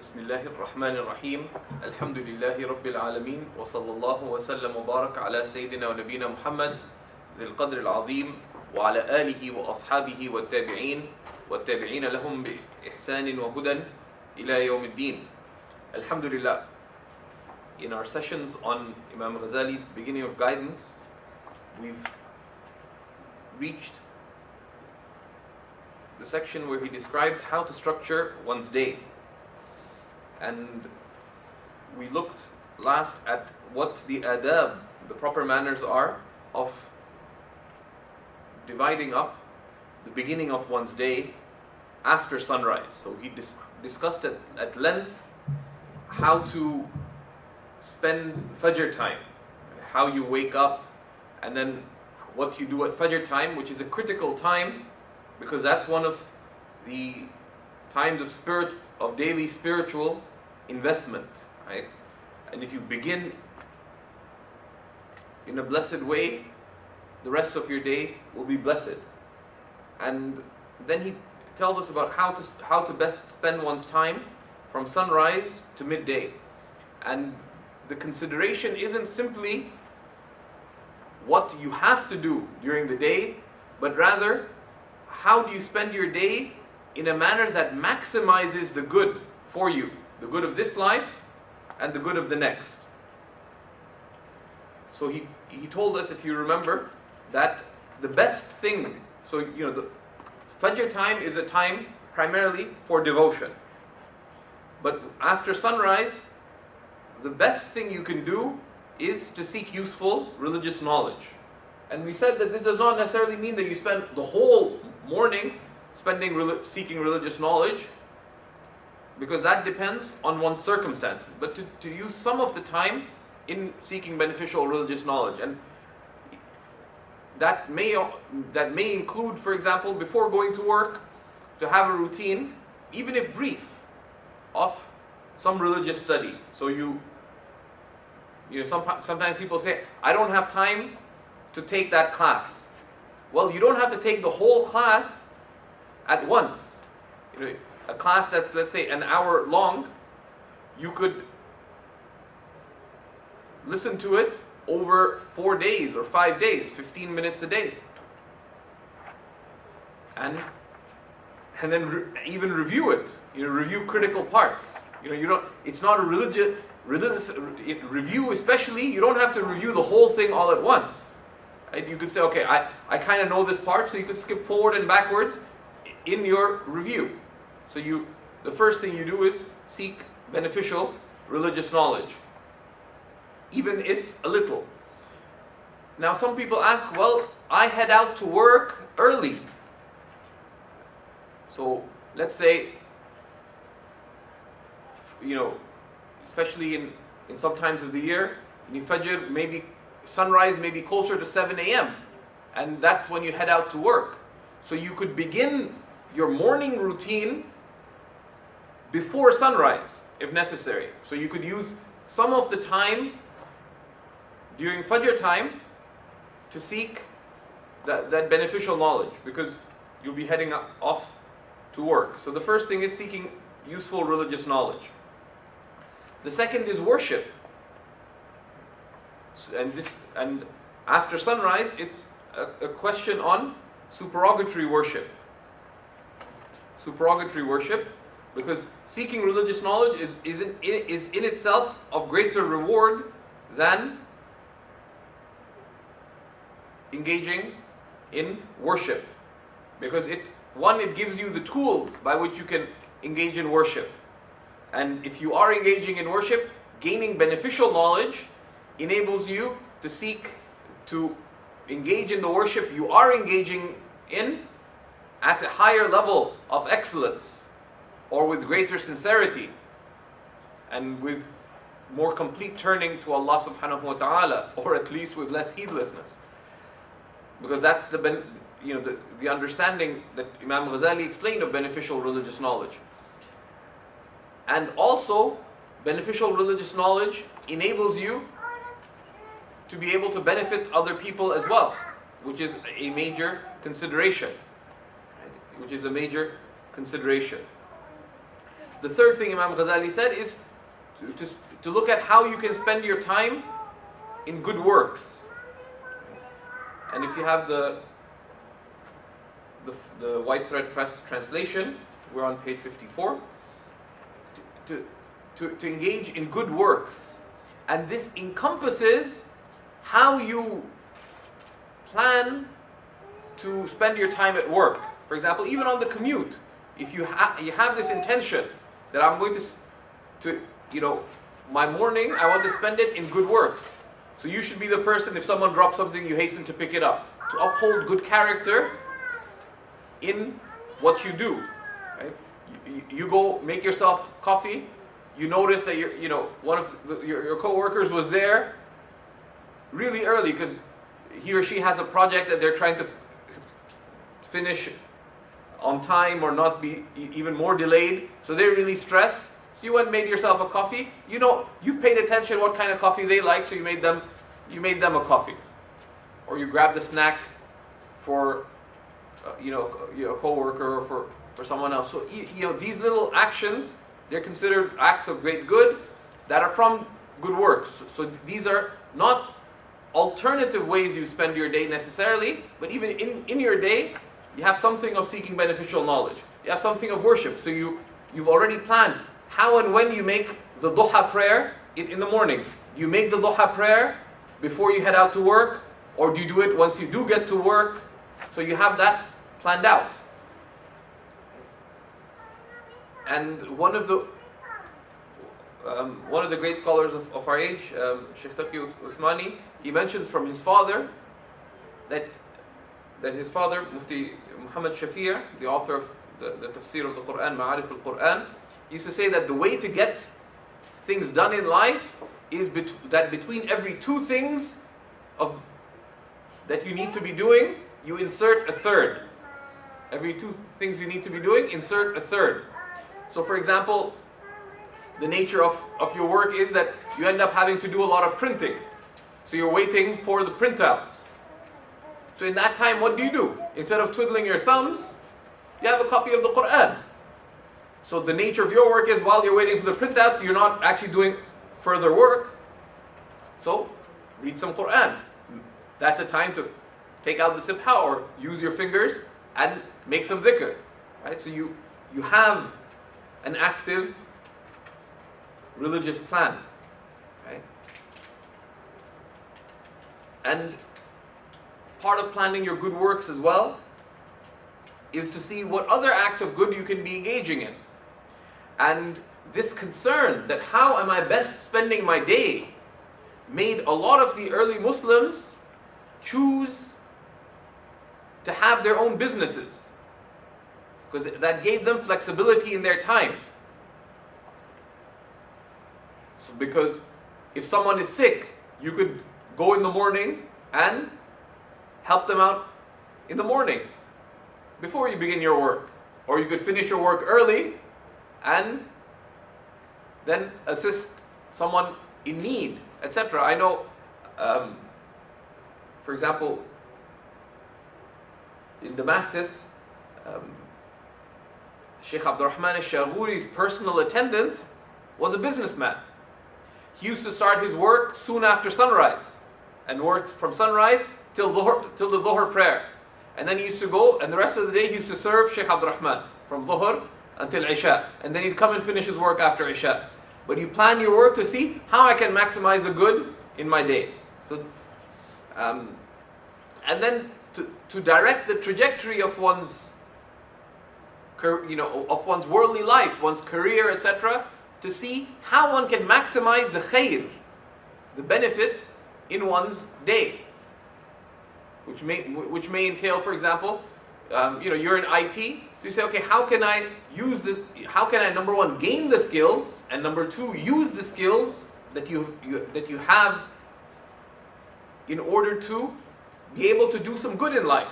بسم الله الرحمن الرحيم الحمد لله رب العالمين وصلى الله وسلم وبارك على سيدنا ونبينا محمد ذي القدر العظيم وعلى آله وأصحابه والتابعين لهم بإحسان وهدى إلى يوم الدين. Alhamdulillah, in our sessions on Imam Ghazali's Beginning of Guidance, we've reached the section where he describes how to structure one's day. And we looked last at what the adab, the proper manners are of dividing up the beginning of one's day after sunrise. So he discussed at length how to spend Fajr time, how you wake up, and then what you do at Fajr time, which is a critical time because that's one of the times of daily spiritual investment, right? And if you begin in a blessed way, the rest of your day will be blessed. And then he tells us about how to best spend one's time from sunrise to midday. And the consideration isn't simply what you have to do during the day, but rather how do you spend your day in a manner that maximizes the good for you, the good of this life and the good of the next. So he told us, if you remember, that the best thing, so the Fajr time is a time primarily for devotion. But after sunrise, the best thing you can do is to seek useful religious knowledge. And we said that this does not necessarily mean that you spend the whole morning seeking religious knowledge, because that depends on one's circumstances. But to use some of the time in seeking beneficial religious knowledge, and that may include, for example, before going to work, to have a routine, even if brief, of some religious study. So sometimes people say, I don't have time to take that class. Well, you don't have to take the whole class at once. A class that's, let's say, an hour long, you could listen to it over 4 days or 5 days, 15 minutes a day. And then even review it. Review critical parts. It's not a religious review, especially. You don't have to review the whole thing all at once. Right? You could say, okay, I kind of know this part, so you could skip forward and backwards in your review. So the first thing you do is seek beneficial religious knowledge, even if a little. Now some people ask, well, I head out to work early. So let's say, especially in some times of the year, Fajr, maybe sunrise may be closer to 7 a.m. and that's when you head out to work. So you could begin your morning routine before sunrise, if necessary. So you could use some of the time during Fajr time to seek that beneficial knowledge, because you'll be heading off to work. So the first thing is seeking useful religious knowledge. The second is worship. And after sunrise, it's a question on supererogatory worship. Supererogatory worship, because seeking religious knowledge is in itself of greater reward than engaging in worship, because it gives you the tools by which you can engage in worship. And if you are engaging in worship, gaining beneficial knowledge enables you to engage in the worship you are engaging in at a higher level of excellence, or with greater sincerity, and with more complete turning to Allah subhanahu wa ta'ala, or at least with less heedlessness. Because that's the understanding that Imam Ghazali explained of beneficial religious knowledge. And also, beneficial religious knowledge enables you to be able to benefit other people as well, which is a major consideration. the third thing Imam Ghazali said is to look at how you can spend your time in good works. And if you have the White Thread Press translation, we're on page 54, to engage in good works. And this encompasses how you plan to spend your time at work. For example, even on the commute, if you have this intention that I'm going to my morning, I want to spend it in good works. So you should be the person, if someone drops something, you hasten to pick it up. To uphold good character in what you do. Right? You go make yourself coffee. You notice that one of your co-workers was there really early because he or she has a project that they're trying to finish on time or not be even more delayed. So they're really stressed. So you went and made yourself a coffee. You've paid attention what kind of coffee they like, so you made them a coffee. Or you grabbed a snack for a co-worker or for someone else. So these little actions, they're considered acts of great good that are from good works. So these are not alternative ways you spend your day necessarily, but even in your day, you have something of seeking beneficial knowledge. You have something of worship. So you've already planned how and when you make the duha prayer in the morning. Do you make the duha prayer before you head out to work, or do you do it once you do get to work? So you have that planned out. And one of the great scholars of our age, Shaykh Taqi Usmani, he mentions from his father that his father, Mufti Muhammad Shafi', the author of the tafsir of the Qur'an, Ma'arif al-Qur'an, used to say that the way to get things done in life is that between every two things that you need to be doing, you insert a third. Every two things you need to be doing, insert a third. So for example, the nature of your work is that you end up having to do a lot of printing. So you're waiting for the printouts. So in that time, what do? Instead of twiddling your thumbs, you have a copy of the Qur'an. So the nature of your work is while you're waiting for the printouts, you're not actually doing further work. So read some Qur'an. That's the time to take out the sibha or use your fingers and make some dhikr. Right? So you have an active religious plan. Right? And part of planning your good works as well is to see what other acts of good you can be engaging in. And this concern that how am I best spending my day made a lot of the early Muslims choose to have their own businesses, because that gave them flexibility in their time. So because if someone is sick, you could go in the morning and help them out in the morning before you begin your work. Or you could finish your work early and then assist someone in need, etc. I know, for example, in Damascus, Sheikh Abdurrahman al-Shaghuri's personal attendant was a businessman. He used to start his work soon after sunrise and worked from sunrise till the Dhuhr prayer. And then he used to go, and the rest of the day he used to serve Sheikh Abdurrahman from Dhuhr until Isha. And then he'd come and finish his work after Isha. But you plan your work to see how I can maximize the good in my day. So, and then to direct the trajectory of one's worldly life, one's career, etc., to see how one can maximize the khair, the benefit in one's day, which may entail, for example, you're in IT, so you say, okay, how can I use this? How can I, number one, gain the skills, and number two, use the skills that you have in order to be able to do some good in life,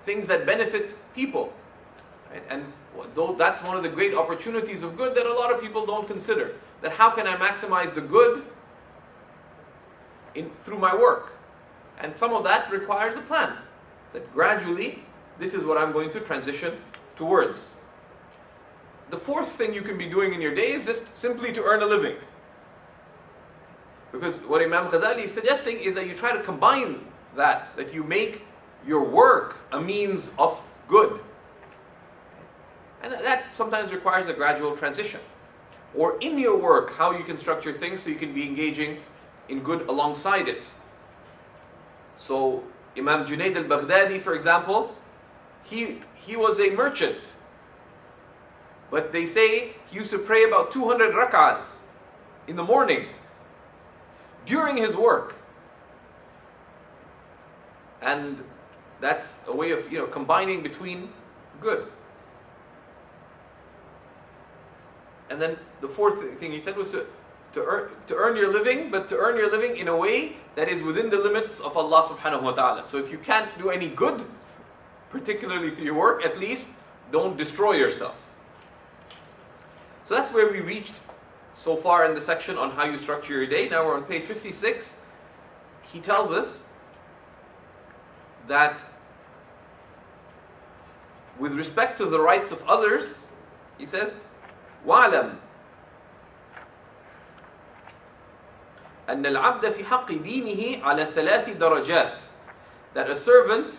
things that benefit people, right? And though that's one of the great opportunities of good that a lot of people don't consider, that how can I maximize the good through my work? And some of that requires a plan, that gradually this is what I'm going to transition towards. the fourth thing you can be doing in your day is just simply to earn a living. Because what Imam Ghazali is suggesting is that you try to combine that you make your work a means of good. And that sometimes requires a gradual transition. Or in your work, how you can structure things so you can be engaging in good alongside it. So Imam Junaid al-Baghdadi, for example, he was a merchant. But they say he used to pray about 200 rak'ahs in the morning during his work. And that's a way of combining between good. And then the fourth thing he said was to earn your living, but to earn your living in a way that is within the limits of Allah subhanahu wa ta'ala. So if you can't do any good, particularly through your work, at least don't destroy yourself. So that's where we reached so far in the section on how you structure your day. Now we're on page 56. He tells us that with respect to the rights of others, he says, وَاعْلَمْ أَنَّ الْعَبْدَ فِي حَقِّ دِينِهِ عَلَى ثَلَاثِ دَرَجَاتٍ, that a servant,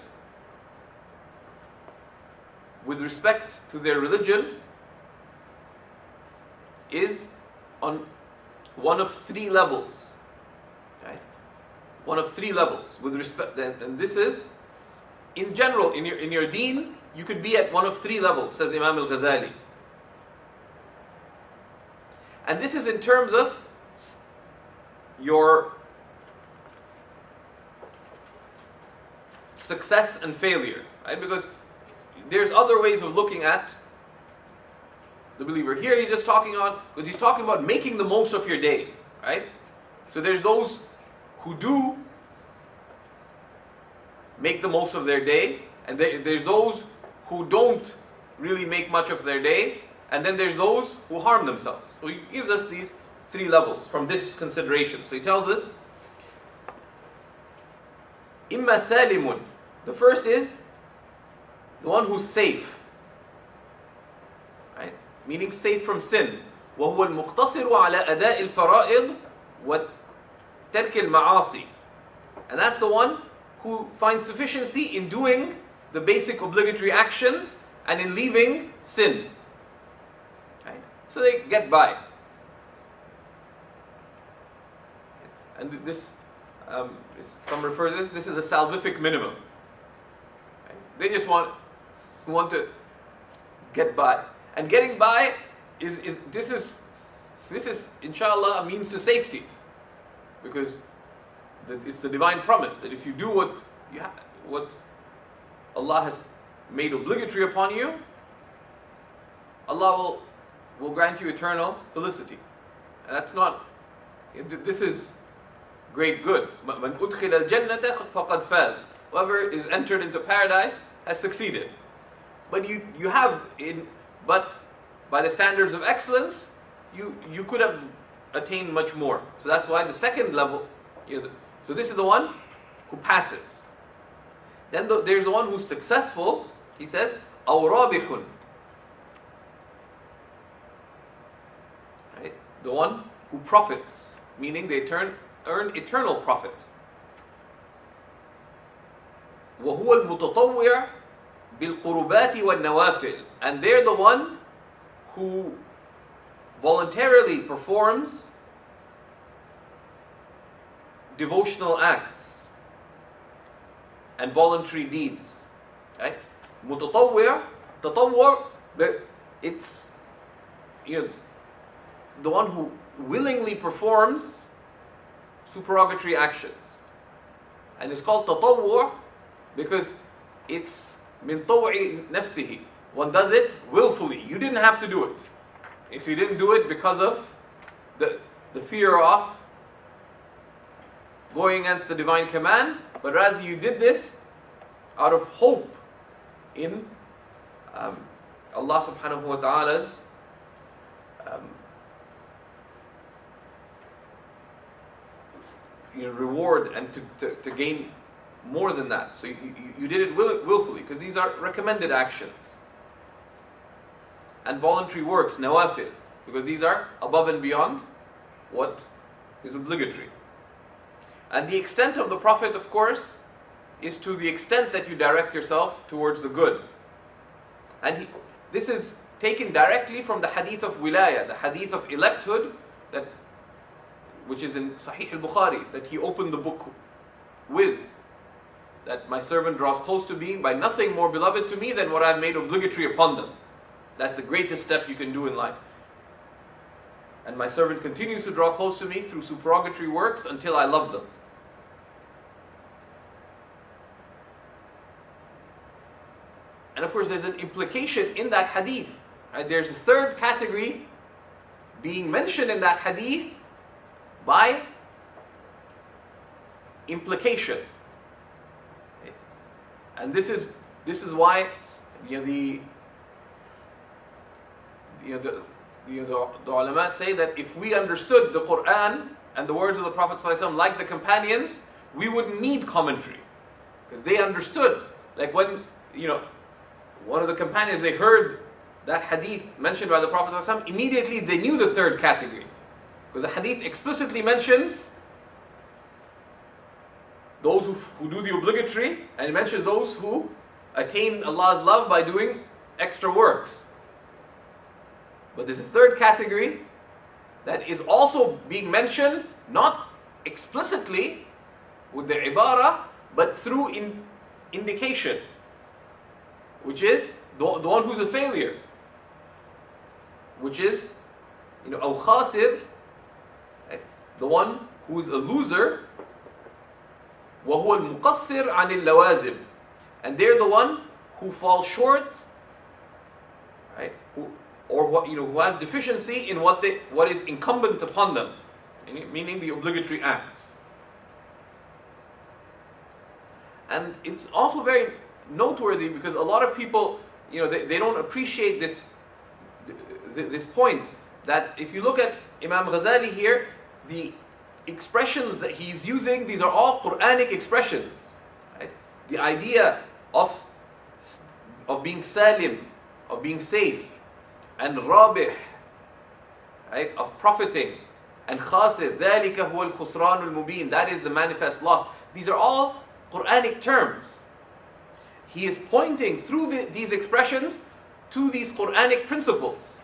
with respect to their religion, is on one of three levels. Right? One of three levels with respect, and this is in general in your deen. You could be at one of three levels, says Imam al-Ghazali. And this is in terms of your success and failure, right? Because there's other ways of looking at the believer. Here he's just talking about making the most of your day, right? So there's those who do make the most of their day, and there's those who don't really make much of their day, and then there's those who harm themselves. So he gives us these three levels from this consideration. So he tells us, Imma salimun. The first is the one who's safe, right? Meaning safe from sin. وهو المقتصر على أداء الفرائض وترك المعاصي. And that's the one who finds sufficiency in doing the basic obligatory actions and in leaving sin. Right? So they get by. And this, some refer to this is a salvific minimum. Right? They just want to get by. And getting by this is inshallah a means to safety. Because it's the divine promise that if you do what Allah has made obligatory upon you, Allah will grant you eternal felicity. And that's not, this is great good. مَنْ أُدْخِلَ الْجَنَّةَ فَقَدْ فَازَ. Whoever is entered into paradise has succeeded. But but by the standards of excellence, you could have attained much more. So that's why the second level, so this is the one who passes. Then there's the one who's successful. He says, أَوْ رَابِحٌ. Right? The one who profits, meaning they earn eternal profit. وَهُوَ الْمُتَطَوِّعُ بِالْقُرُبَاتِ وَالنَّوَافِلِ. And they're the one who voluntarily performs devotional acts and voluntary deeds. Right? Mutatawwi', tatawwu', it's the one who willingly performs supererogatory actions. And it's called tatawwu' because it's min taw'i nafsihi. One does it willfully. You didn't have to do it. If you didn't do it because of the fear of going against the divine command, but rather you did this out of hope in Allah subhanahu wa ta'ala's reward and to gain more than that. So you did it willfully because these are recommended actions. and voluntary works, nawafil, because these are above and beyond what is obligatory. And the extent of the Prophet, of course, is to the extent that you direct yourself towards the good. And this is taken directly from the hadith of wilaya, the hadith of electhood, which is in Sahih al-Bukhari, that he opened the book with, that my servant draws close to me by nothing more beloved to me than what I've made obligatory upon them. That's the greatest step you can do in life. And my servant continues to draw close to me through supererogatory works until I love them. And of course there's an implication in that hadith. Right? There's a third category being mentioned in that hadith by implication. And this is why the ulama say that if we understood the Qur'an and the words of the Prophet ﷺ like the companions, we wouldn't need commentary, because they understood. Like when one of the companions, they heard that hadith mentioned by the Prophet ﷺ, immediately they knew the third category, because the hadith explicitly mentions those who do the obligatory, and it mentions those who attain Allah's love by doing extra works. But there's a third category that is also being mentioned, not explicitly with the ibara, but through indication, which is the one who's a failure, which is al khasir, the one who is a loser, وهو المقصر عن اللوازم, and they're the one who falls short, right? Who has deficiency in what is incumbent upon them, meaning the obligatory acts. And it's also very noteworthy because a lot of people, they don't appreciate this point, that if you look at Imam Ghazali here, the expressions that he's using, these are all Quranic expressions. Right? The idea of being salim, of being safe, and rabih, right, of profiting, and khasir, ذَلِكَ هُوَ الْخُسْرَانُ الْمُبِينُ, that is the manifest loss. These are all Quranic terms. He is pointing through these expressions to these Quranic principles,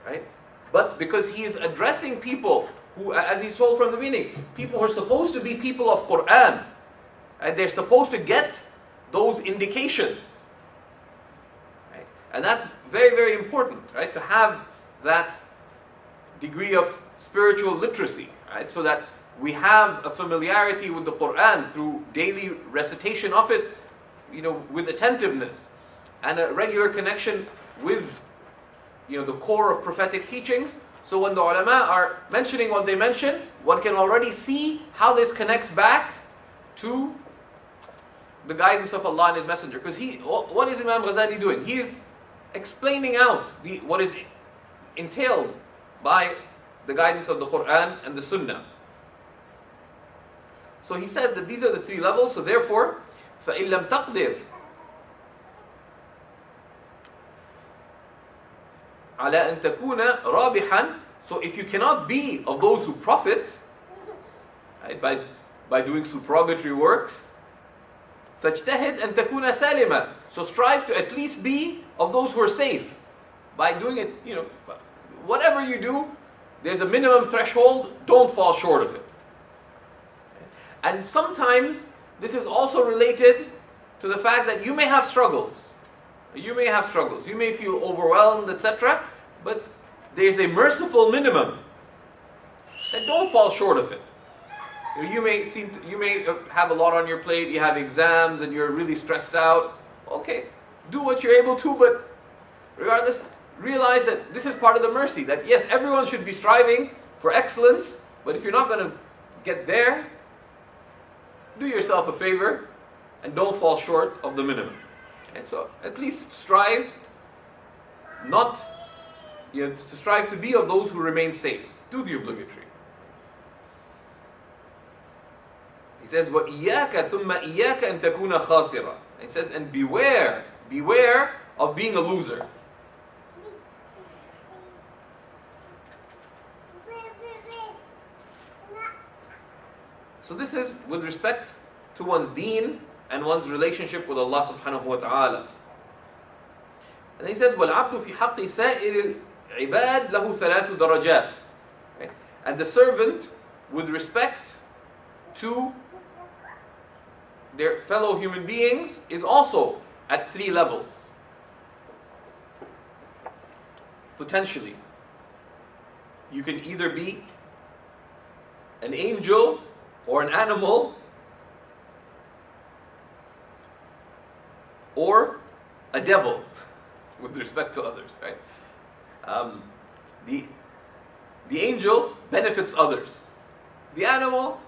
right? But because he is addressing people who, as he told from the beginning, people who are supposed to be people of Qur'an, right? They're supposed to get those indications, right? And that's very, very important, right? To have that degree of spiritual literacy, right? So that we have a familiarity with the Qur'an through daily recitation of it, with attentiveness, and a regular connection with the core of prophetic teachings. So when the ulama are mentioning what they mention, one can already see how this connects back to the guidance of Allah and His Messenger. Because what is Imam Ghazali doing? He is explaining out what is entailed by the guidance of the Qur'an and the Sunnah. So he says that these are the three levels. So therefore, فَإِن لَمْ تَقْدِرْ عَلَىٰ أَن تَكُونَ رَابِحًا, so if you cannot be of those who profit, right, by doing supererogatory works, فَاجْتَهِدْ أَن تَكُونَ سَالِمًا, so strive to at least be of those who are safe by doing it. Whatever you do, there's a minimum threshold, don't fall short of it. And sometimes this is also related to the fact that you may have struggles. You may feel overwhelmed, etc. But there's a merciful minimum that don't fall short of it. You may have a lot on your plate. You have exams and you're really stressed out. Okay, do what you're able to, but regardless, realize that this is part of the mercy. That yes, everyone should be striving for excellence, but if you're not going to get there, do yourself a favor and don't fall short of the minimum. And so at least strive to strive to be of those who remain safe. Do the obligatory. He says, وَإِيَّاكَ ثُمَّ إِيَّاكَ أَن تَكُونَ خَاسِرًا. He says, and beware of being a loser. So this is with respect to one's deen and one's relationship with Allah subhanahu wa ta'ala. And he says, وَالْعَبْدُ فِي حَقِّ سَائِرِ الْعِبَادِ لَهُ ثَلَاثُ دَرَجَاتٍ. And the servant, with respect to their fellow human beings, is also at 3 levels. Potentially. You can either be an angel or an animal, or a devil with respect to others, right? The angel benefits others. The animal,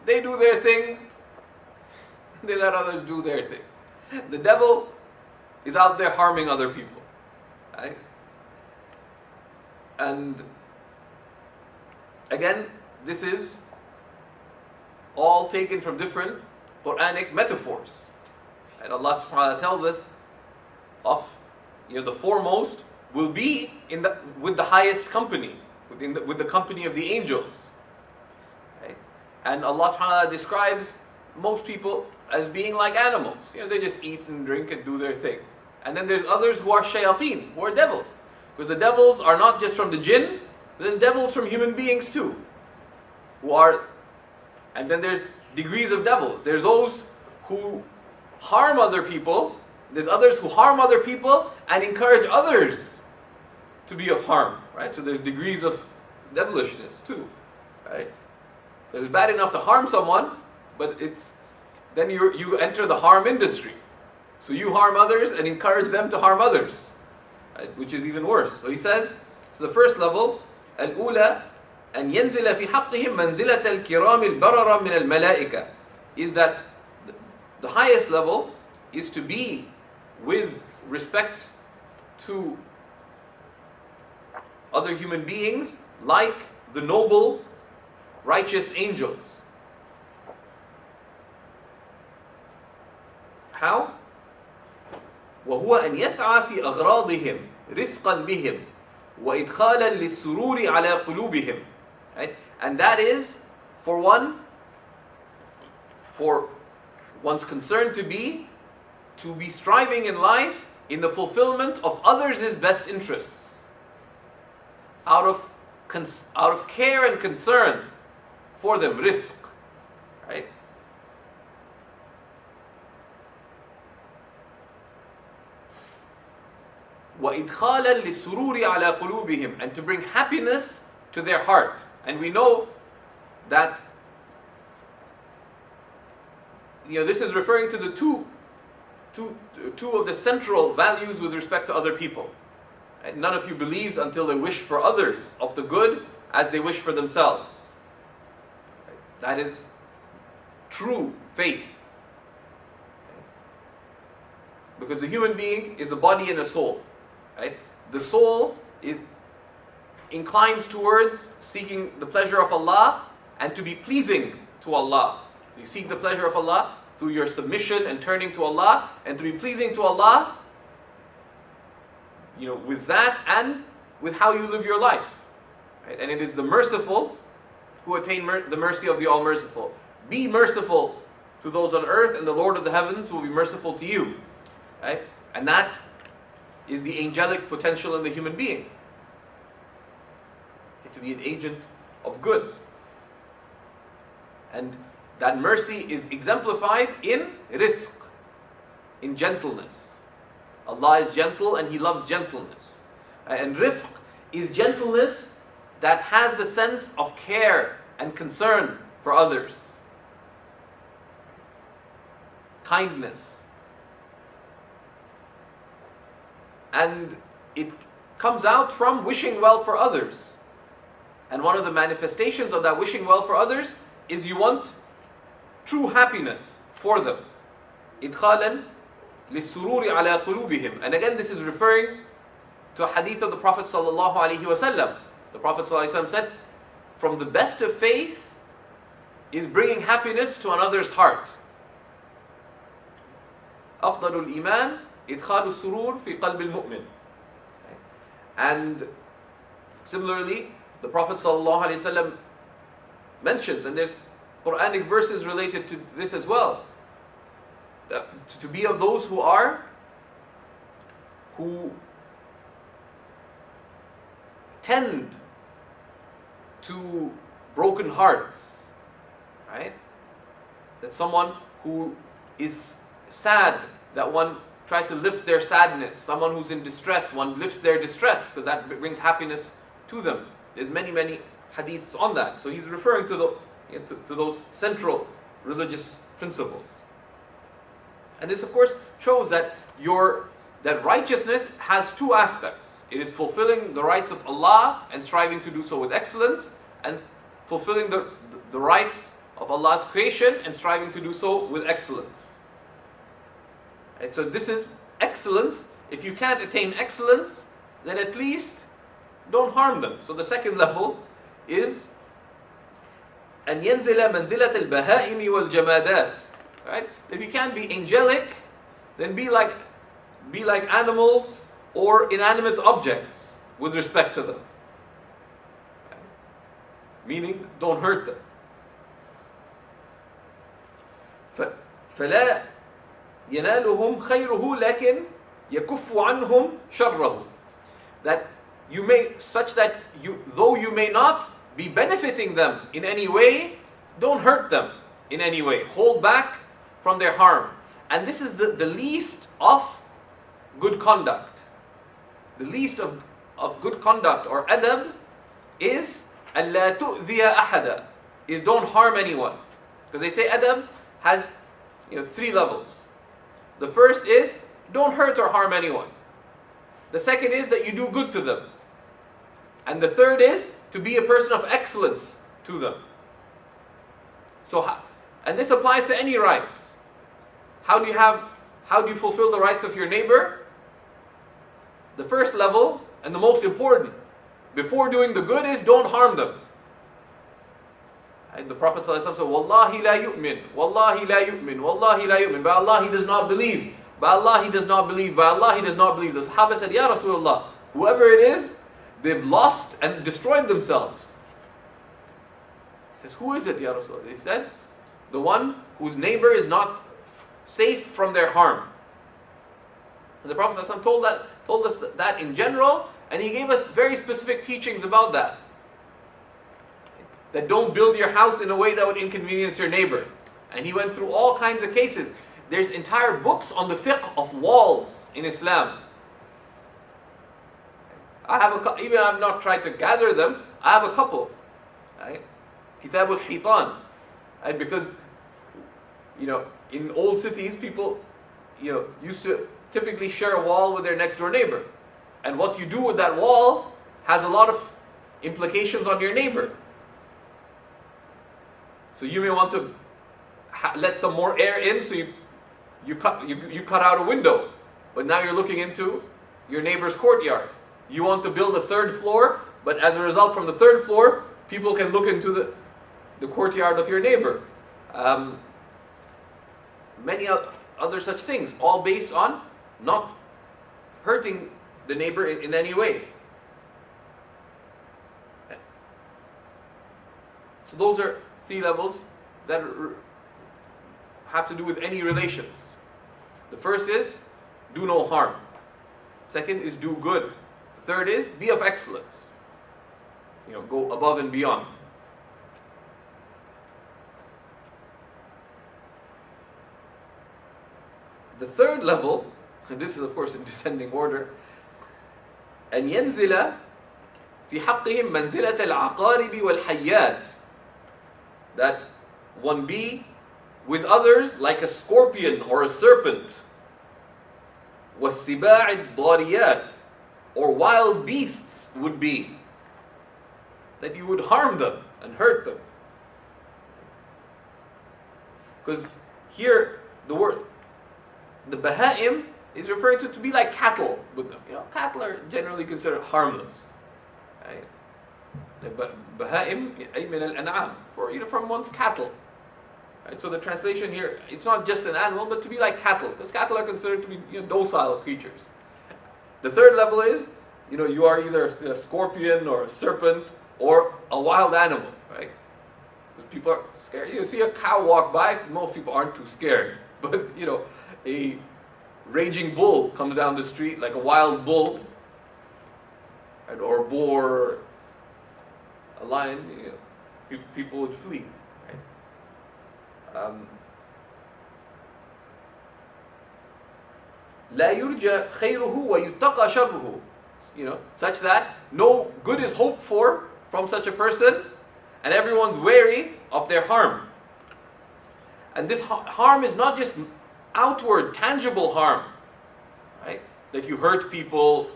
they do their thing, they let others do their thing. The devil is out there harming other people, right? And again, this is all taken from different Quranic metaphors. And Allah subhanahu wa ta'ala tells us of, the foremost will be with the highest company, with the company of the angels. Right? And Allah subhanahu wa ta'ala describes most people as being like animals. They just eat and drink and do their thing. And then there's others who are shayateen, who are devils. Because the devils are not just from the jinn, there's devils from human beings too. And then there's degrees of devils. There's those who harm other people, there's others who harm other people and encourage others to be of harm, right? So there's degrees of devilishness too, right? It's bad enough to harm someone, but then you enter the harm industry. So you harm others and encourage them to harm others, right? Which is even worse. So he says, so the first level, al-ula, أن ينزل في حقهم منزلة الكرام البررة من الملائكة, is that the highest level is to be with respect to other human beings like the noble, righteous angels. How? وهو أن يسعى في أغراضهم رفقا بهم وإدخالا للسرور على قلوبهم. Right? And that is for one's concern to be striving in life in the fulfillment of others' best interests, out of care and concern for them, rifq, right? وَإِدْخَالًا لِلسُّرُورِ عَلَى قُلُوبِهِمْ, and to bring happiness to their heart. And we know that this is referring to the two of the central values with respect to other people. And none of you believes until they wish for others of the good as they wish for themselves. That is true faith. Because the human being is a body and a soul. Right? The soul inclines towards seeking the pleasure of Allah and to be pleasing to Allah. You seek the pleasure of Allah through your submission and turning to Allah, and to be pleasing to Allah, with that and with how you live your life. Right? And it is the merciful who attain the mercy of the All-Merciful. Be merciful to those on earth, and the Lord of the heavens will be merciful to you. Right? And that is the angelic potential in the human being. To be an agent of good. And that mercy is exemplified in rifq, in gentleness. Allah is gentle and He loves gentleness. And rifq is gentleness that has the sense of care and concern for others. Kindness. And it comes out from wishing well for others. And one of the manifestations of that wishing well for others is you want true happiness for them. إِدْخَالًا لِلسُّرُورِ عَلَى قُلُوبِهِمْ. And again, this is referring to a hadith of the Prophet ﷺ. The Prophet ﷺ said, from the best of faith is bringing happiness to another's heart. أفضل الإيمان إدخال السرور في قلب المؤمن. And similarly, the Prophet ﷺ mentions, and there's Quranic verses related to this as well. To be of those who tend to broken hearts, right? That someone who is sad, that one tries to lift their sadness. Someone who's in distress, one lifts their distress because that brings happiness to them. There's many hadiths on that. So he's referring to those central religious principles. And this, of course, shows that that righteousness has two aspects. It is fulfilling the rights of Allah and striving to do so with excellence, and fulfilling the rights of Allah's creation and striving to do so with excellence. Right? So this is excellence. If you can't attain excellence, then at least don't harm them. So the second level is أن ينزل منزلة البهائم والجمادات. Right? If you can't be angelic, then be like animals or inanimate objects with respect to them. Right? Meaning, don't hurt them. فلا ينالهم خيره لكن يكف عنهم شره. That you may, such that though you may not be benefiting them in any way, don't hurt them in any way. Hold back from their harm. And this is the least of good conduct. The least of good conduct or adab is أَلَّا تُؤْذِيَ أَحَدًا, is don't harm anyone. Because they say adab has 3 levels. The first is don't hurt or harm anyone. The second is that you do good to them. And the third is to be a person of excellence to them. And this applies to any rights. How do you fulfill the rights of your neighbor? The first level and the most important, before doing the good, is don't harm them. And the Prophet ﷺ said, Wallahi la yu'min, Wallahi la yu'min, Wallahi la yu'min. By Allah he does not believe. By Allah he does not believe. By Allah he does not believe. The Sahaba said, Ya Rasulullah, whoever it is, they've lost and destroyed themselves. He says, who is it, Ya Rasulullah? He said, the one whose neighbor is not safe from their harm. And the Prophet ﷺ told us that in general, and he gave us very specific teachings about that. That don't build your house in a way that would inconvenience your neighbor. And he went through all kinds of cases. There's entire books on the fiqh of walls in Islam. Even I've not tried to gather them, I have a couple. Right? Kitab al-Hitan. Right? Because, in old cities, people, used to typically share a wall with their next door neighbor. And what you do with that wall has a lot of implications on your neighbor. So you may want to let some more air in, so you cut out a window. But now you're looking into your neighbor's courtyard. You want to build a 3rd floor, but as a result from the 3rd floor, people can look into the courtyard of your neighbor. Many other such things, all based on not hurting the neighbor in any way. So those are 3 levels that have to do with any relations. The first is do no harm. Second is do good. The third is be of excellence. Go above and beyond. The third level, and this is of course in descending order, أن ينزل في حقهم منزلة العقارب والحيات. That one be with others like a scorpion or a serpent. وَالسِّبَاعِ الضَّارِيَاتِ, or wild beasts would be. That you would harm them and hurt them. Because here the baha'im is referred to be like cattle with them. Cattle are generally considered harmless. Right? Baha'im ay min al-an'am, from one's cattle. Right? So the translation here, it's not just an animal, but to be like cattle, because cattle are considered to be docile creatures. The third level is, you are either a scorpion or a serpent or a wild animal, right? Because people are scared. You see a cow walk by, most people aren't too scared. But, a raging bull comes down the street, like a wild bull, right, or a boar, a lion, people would flee. Right? لا يرجى خيره ويتقى شره, such that no good is hoped for from such a person, and everyone's wary of their harm. And this harm is not just outward, tangible harm, right? That you hurt people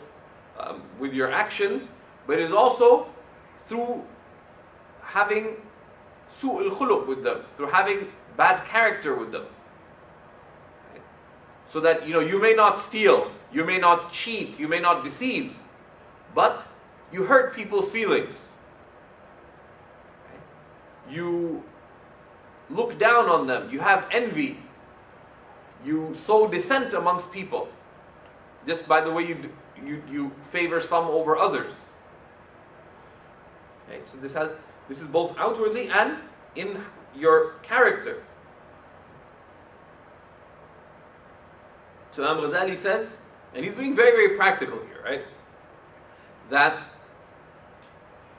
with your actions, but it is also through having su'ul khuluq with them, through having bad character with them. Right? So that, you may not steal, you may not cheat, you may not deceive, but you hurt people's feelings. Right? You look down on them, you have envy, you sow dissent amongst people, just by the way you favor some over others. Okay? So this is both outwardly and in your character. So Imam Ghazali says, and he's being very, very practical here, right? That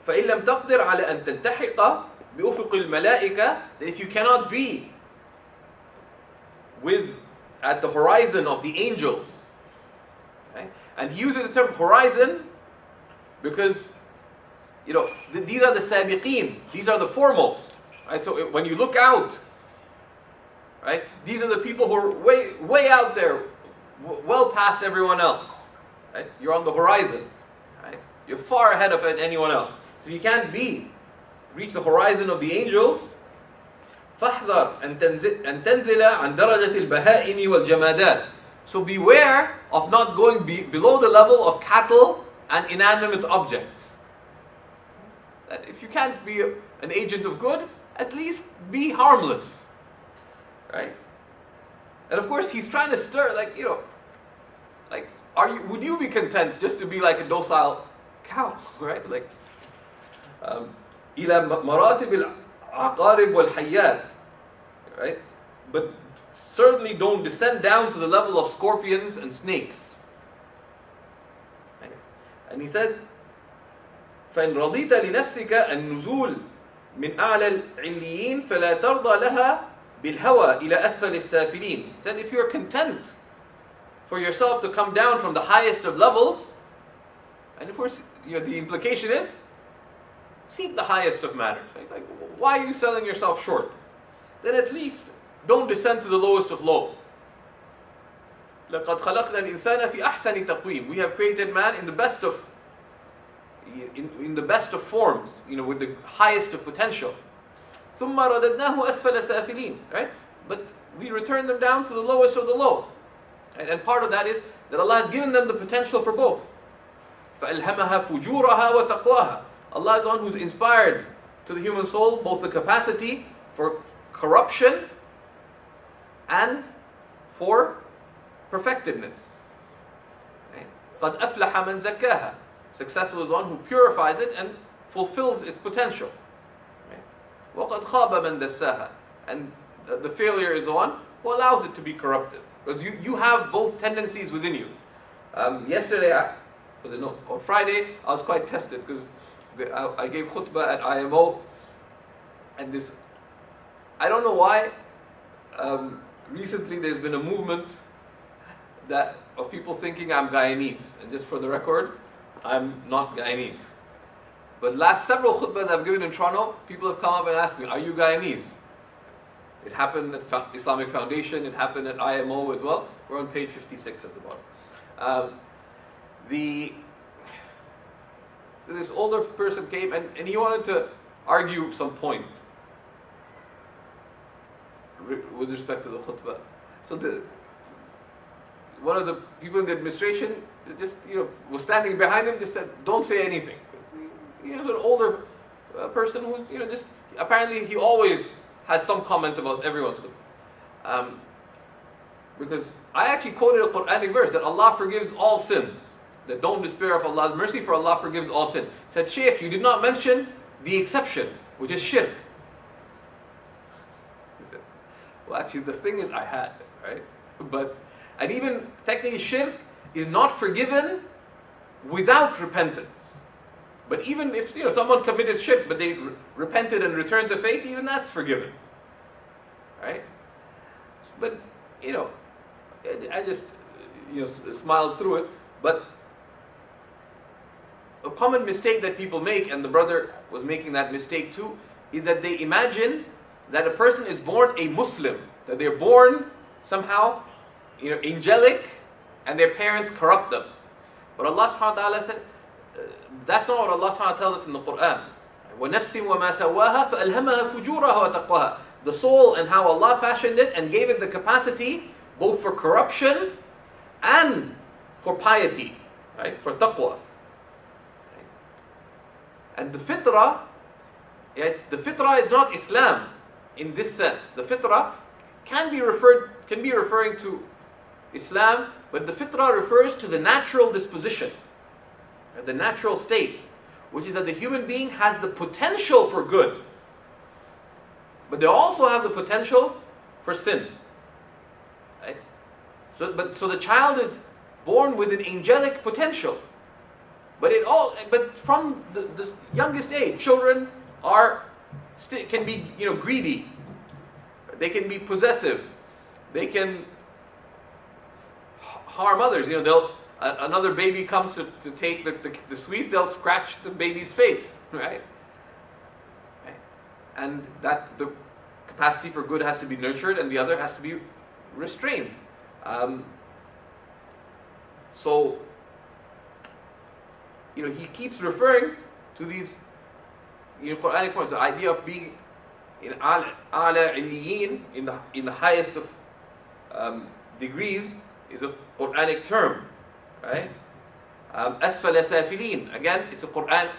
فَإِن لَمْ تَقْدِرْ عَلَى أَن تَلْتَحِقَ بِأُفُقِ الْمَلَائِكَةِ, that if you cannot be at the horizon of the angels, right? And he uses the term horizon because these are the sabiqeen, these are the foremost, right? So when you look out, right, these are the people who are way, way out there, well past everyone else, right? You're on the horizon, right? You're far ahead of anyone else. So you can't reach the horizon of the angels. فَاحْذَرْ أَن تَنزِلَ عَنْ دَرَجَةِ الْبَهَائِمِ وَالْجَمَادَاتِ. So beware of not going below the level of cattle and inanimate objects. That if you can't be an agent of good, at least be harmless, right? And of course, he's trying to stir, would you be content just to be like a docile cow, right? Like, إلى مراتب العقارب والحيات, right? But certainly don't descend down to the level of scorpions and snakes. Right? And he said, فإن رضيت لنفسك النزول من أعلى العليين فلا ترضى لها بالهوى إلى أسفل السافلين. He said, if you're content for yourself to come down from the highest of levels, and of course, the implication is, seek the highest of matters. Like, why are you selling yourself short? Then at least don't descend to the lowest of low. لَقَدْ خَلَقْنَا الْإِنسَانَ فِي أَحْسَنِ تَقْوِيمٍ. We have created man in the best of forms, with the highest of potential. ثُمَّ رَدَدْنَاهُ أَسْفَلَ سَافِلِينَ. Right? But we return them down to the lowest of the low. And part of that is that Allah has given them the potential for both. فَأَلْهَمَهَا فُجُورَهَا وَتَقْوَاهَا. Allah is the one who's inspired to the human soul both the capacity for corruption and for perfectedness. قَدْ أَفْلَحَ مَنْ زَكَّاهَا. Successful is the one who purifies it and fulfills its potential. وَقَدْ خَابَ مَنْ دَسَّاهَا. And the failure is the one who allows it to be corrupted. Because you have both tendencies within you. Yesterday, or Friday, I was quite tested because I gave khutbah at IMO, and I don't know why, recently there's been a movement of people thinking I'm Guyanese, and just for the record, I'm not Guyanese. But last several khutbahs I've given in Toronto, people have come up and asked me, are you Guyanese? It happened at Islamic Foundation, it happened at IMO as well. We're on page 56 at the bottom. This older person came and he wanted to argue some point with respect to the khutbah. So one of the people in the administration just was standing behind him, just said, don't say anything. He was an older person who's just apparently he always has some comment about everyone's khutbah. Because I actually quoted a Qur'anic verse that Allah forgives all sins. That don't despair of Allah's mercy, for Allah forgives all sin. Said, Shaykh, you did not mention the exception, which is shirk. Well, actually, the thing is, I had, right? And even technically, shirk is not forgiven without repentance. But even if someone committed shirk, but they repented and returned to faith, even that's forgiven, right? But I just smiled through it. But a common mistake that people make, and the brother was making that mistake too, is that they imagine that a person is born a Muslim, that they're born somehow, angelic, and their parents corrupt them. But Allah subhanahu wa ta'ala said, that's not what Allah subhanahu wa ta'ala tells us in the Qur'an. وَنَفْسٍ وَمَا سَوَّاهَا فَأَلْهَمَهَا فُجُورَهَا وَتَقْوَاهَا. The soul and how Allah fashioned it and gave it the capacity both for corruption and for piety, right? For taqwa. Right? And the fitrah is not Islam in this sense. The fitrah can be referring to Islam, but the fitrah refers to the natural disposition, the natural state, which is that the human being has the potential for good, but they also have the potential for sin. Right? So the child is born with an angelic potential, but from the youngest age, children can be greedy. They can be possessive. They can harm others. Another baby comes to take the sweets, they'll scratch the baby's face, right? And that the capacity for good has to be nurtured, and the other has to be restrained. So he keeps referring to these Quranic points. The idea of being in ala illiyin, in the highest of degrees, is a Quranic term, right? Asfala safilin, again, it's a Qur'an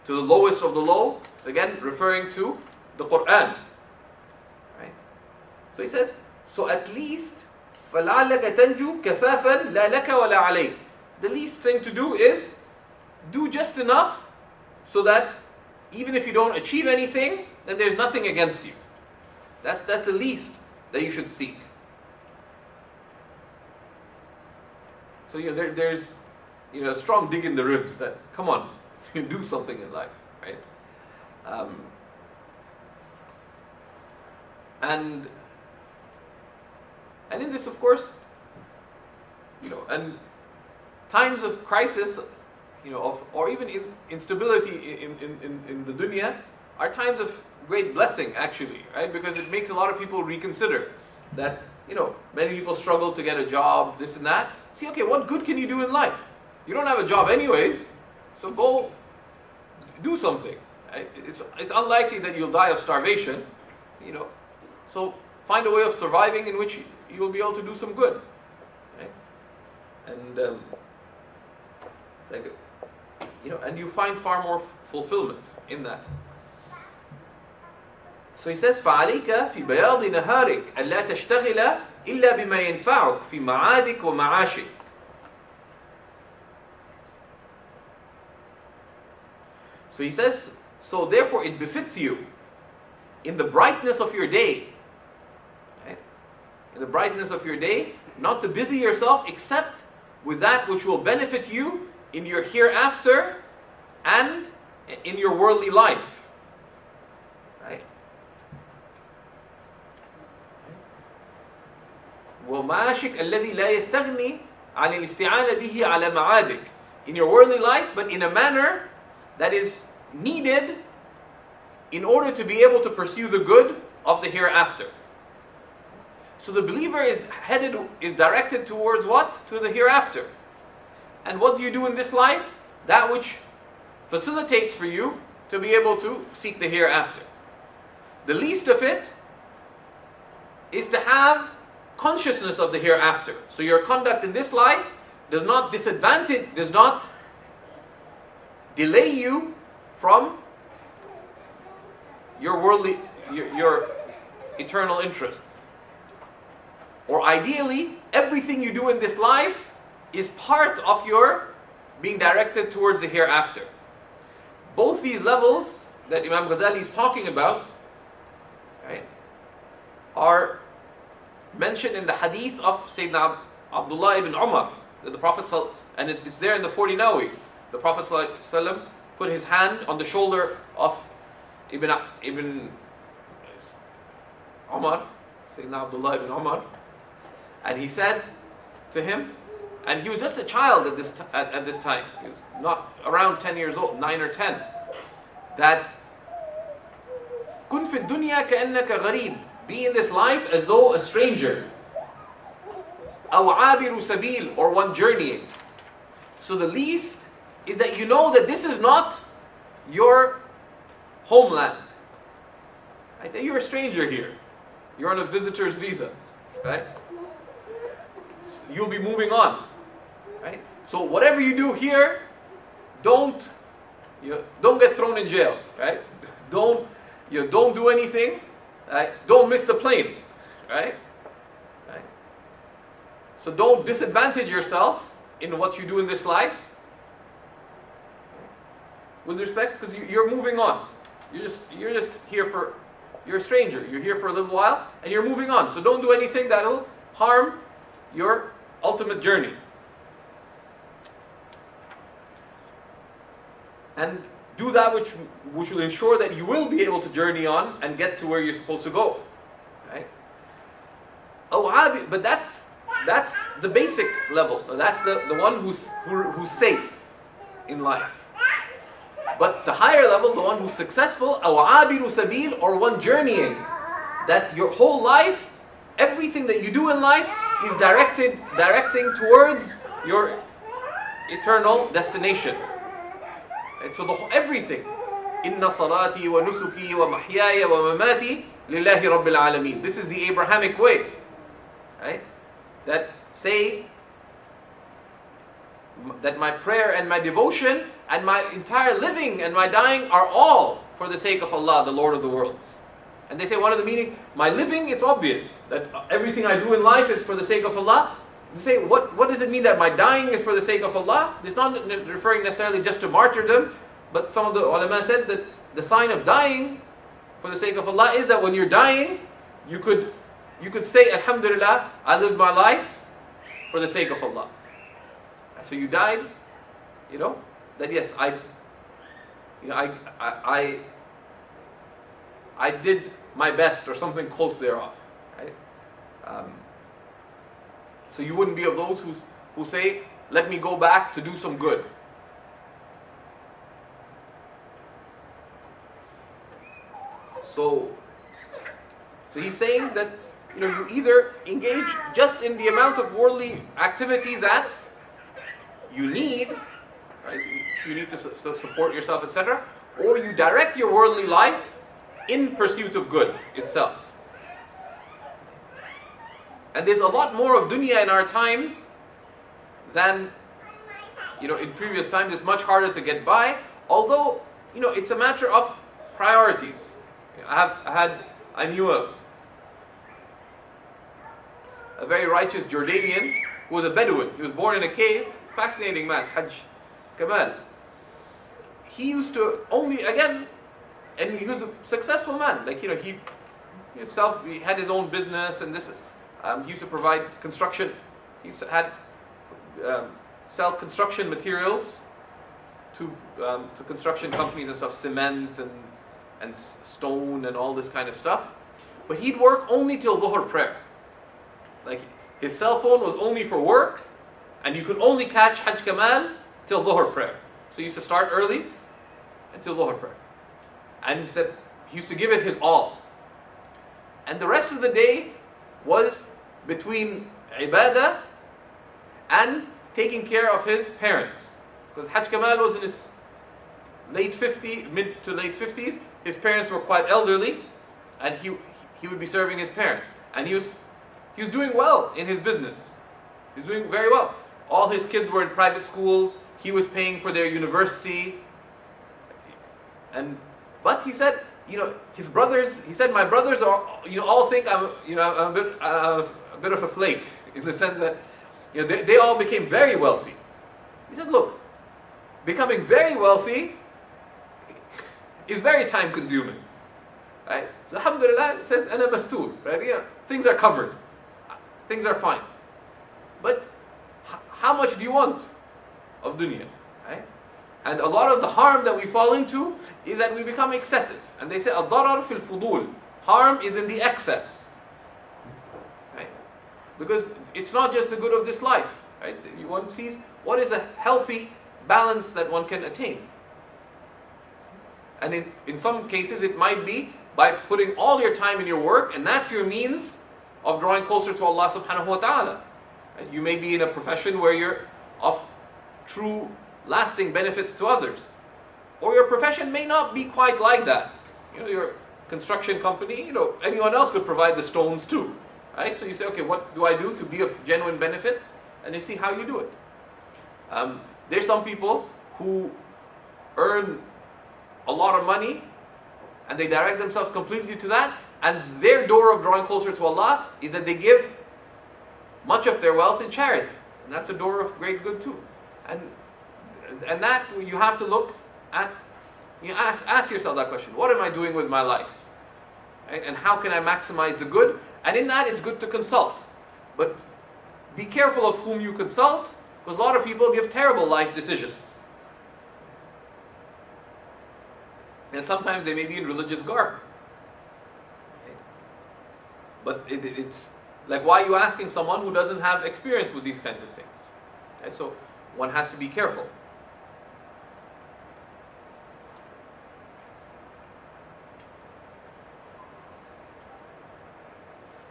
to the lowest of the low. It's again referring to the Qur'an, right? So he says, so at least فَلَعَلَّكَ تَنْجُو كَفَافًا لَا لَكَ وَلَا عَلَيْكَ. The least thing to do is do just enough so that even if you don't achieve anything, then there's nothing against you. That's the least that you should seek. So there's a strong dig in the ribs that, come on, you do something in life, right? And in this, of course, and times of crisis, or even instability in the dunya, are times of great blessing, actually, right? Because it makes a lot of people reconsider that, many people struggle to get a job, this and that. See, okay, what good can you do in life? You don't have a job anyways, so go do something. Right? It's unlikely that you'll die of starvation, so find a way of surviving in which you will be able to do some good. Right? And it's like, and you find far more fulfillment in that. So he says, فَعَلَيْكَ فِي بَيَاضِ نَهَارِكَ أَلَّا تَشْتَغِلَ إِلَّا بِمَا يَنْفَعُكَ فِي مَعَادِكَ وَمَعَاشِكَ. So he says, so therefore it befits you in the brightness of your day, right? In the brightness of your day, not to busy yourself except with that which will benefit you in your hereafter and in your worldly life. Right? وَمَعَاشِكَ الَّذِي لَا يَسْتَغْنِي عَنِ الْإِسْتِعَانَ بِهِ عَلَى مَعَادِكَ. In your worldly life, but in a manner that is needed in order to be able to pursue the good of the hereafter. So the believer is directed towards what? To the hereafter. And what do you do in this life? That which facilitates for you to be able to seek the hereafter. The least of it is to have consciousness of the hereafter. So your conduct in this life does not delay you from your worldly, your eternal interests. Or ideally, everything you do in this life is part of your being directed towards the hereafter. Both these levels that Imam Ghazali is talking about, right, are mentioned in the hadith of Sayyidina Abdullah ibn Umar, that the Prophet and it's there in the 40 Nawawi. The Prophet ﷺ put his hand on the shoulder of Ibn Umar, Sayyidina Abdullah ibn Umar, and he said to him, and he was just a child at this time, he was not around 10 years old, 9 or 10, that كن في الدنيا كأنك غريب, be in this life as though a stranger, أو عابر سبيل, or one journeying. So the least is that you know that this is not your homeland, right? That you're a stranger here, you're on a visitor's visa, right? You'll be moving on, right? So whatever you do here, don't get thrown in jail, right? Don't do anything, right? Don't miss the plane, right? So don't disadvantage yourself in what you do in this life. With respect, because you're moving on. You're just here for, you're a stranger. You're here for a little while and you're moving on. So don't do anything that'll harm your ultimate journey. And do that which will ensure that you will be able to journey on and get to where you're supposed to go. Right? But that's the basic level. That's the one who's safe in life. But the higher level, the one who's successful, أَوْعَابِرُ سَبِيلٌ, or one journeying, that your whole life, everything that you do in life is directing towards your eternal destination. And so everything, إِنَّ صَلَاتِي وَنُسُكِي وَمَحْيَايَ وَمَمَاتِي لِلَّهِ رَبِّ الْعَالَمِينَ. This is the Abrahamic way, right? That say that my prayer and my devotion and my entire living and my dying are all for the sake of Allah, the Lord of the worlds. And they say one of the meaning, my living, it's obvious that everything I do in life is for the sake of Allah. They say, what does it mean that my dying is for the sake of Allah? It's not referring necessarily just to martyrdom, but some of the ulama said that the sign of dying for the sake of Allah is that when you're dying, you could say, Alhamdulillah, I lived my life for the sake of Allah. So you died, that yes, I did my best, or something close thereof, right? So you wouldn't be of those who say, let me go back to do some good. So he's saying that you either engage just in the amount of worldly activity that you need, right? You need to support yourself, etc., or you direct your worldly life in pursuit of good itself. And there's a lot more of dunya in our times than in previous times. It's much harder to get by, although it's a matter of priorities. I knew a very righteous Jordanian who was a Bedouin. He was born in a cave. Fascinating man, Hajj Kamal. He used to and he was a successful man. He had his own business, and this. He used to provide construction. He had sell construction materials to construction companies and stuff, cement and stone and all this kind of stuff. But he'd work only till Dhuhr prayer. His cell phone was only for work, and you could only catch Hajj Kamal till Dhuhr prayer. So he used to start early until Dhuhr prayer. And he said he used to give it his all. And the rest of the day was between ibadah and taking care of his parents. Because Hajj Kamal was in his mid to late 50s. His parents were quite elderly, and he would be serving his parents. And he was doing well in his business. He was doing very well. All his kids were in private schools. He was paying for their university. But he said, his brothers. He said, my brothers are, all think I'm a bit of a flake, in the sense that, they all became very wealthy. He said, look, becoming very wealthy is very time consuming, right? So, alhamdulillah, it says, ana mastur, right? Things are covered. things are fine. But how much do you want of dunya? Right? And a lot of the harm that we fall into is that we become excessive. And they say, ad-darar fil fudul. Harm is in the excess. Right? Because it's not just the good of this life. Right? One sees what is a healthy balance that one can attain. And in some cases it might be by putting all your time in your work, and that's your means of drawing closer to Allah subhanahu wa ta'ala. Right? You may be in a profession where you're of true lasting benefits to others. Or your profession may not be quite like that. Your construction company, anyone else could provide the stones too. Right? So you say, okay, what do I do to be of genuine benefit? And you see how you do it. There's some people who earn a lot of money and they direct themselves completely to that, and their door of drawing closer to Allah is that they give much of their wealth in charity. And that's a door of great good too. And that you have to look at, ask yourself that question. What am I doing with my life? Right? And how can I maximize the good? And in that it's good to consult. But be careful of whom you consult, because a lot of people give terrible life decisions. And sometimes they may be in religious garb. Okay? But it's like, why are you asking someone who doesn't have experience with these kinds of things? Okay? So one has to be careful.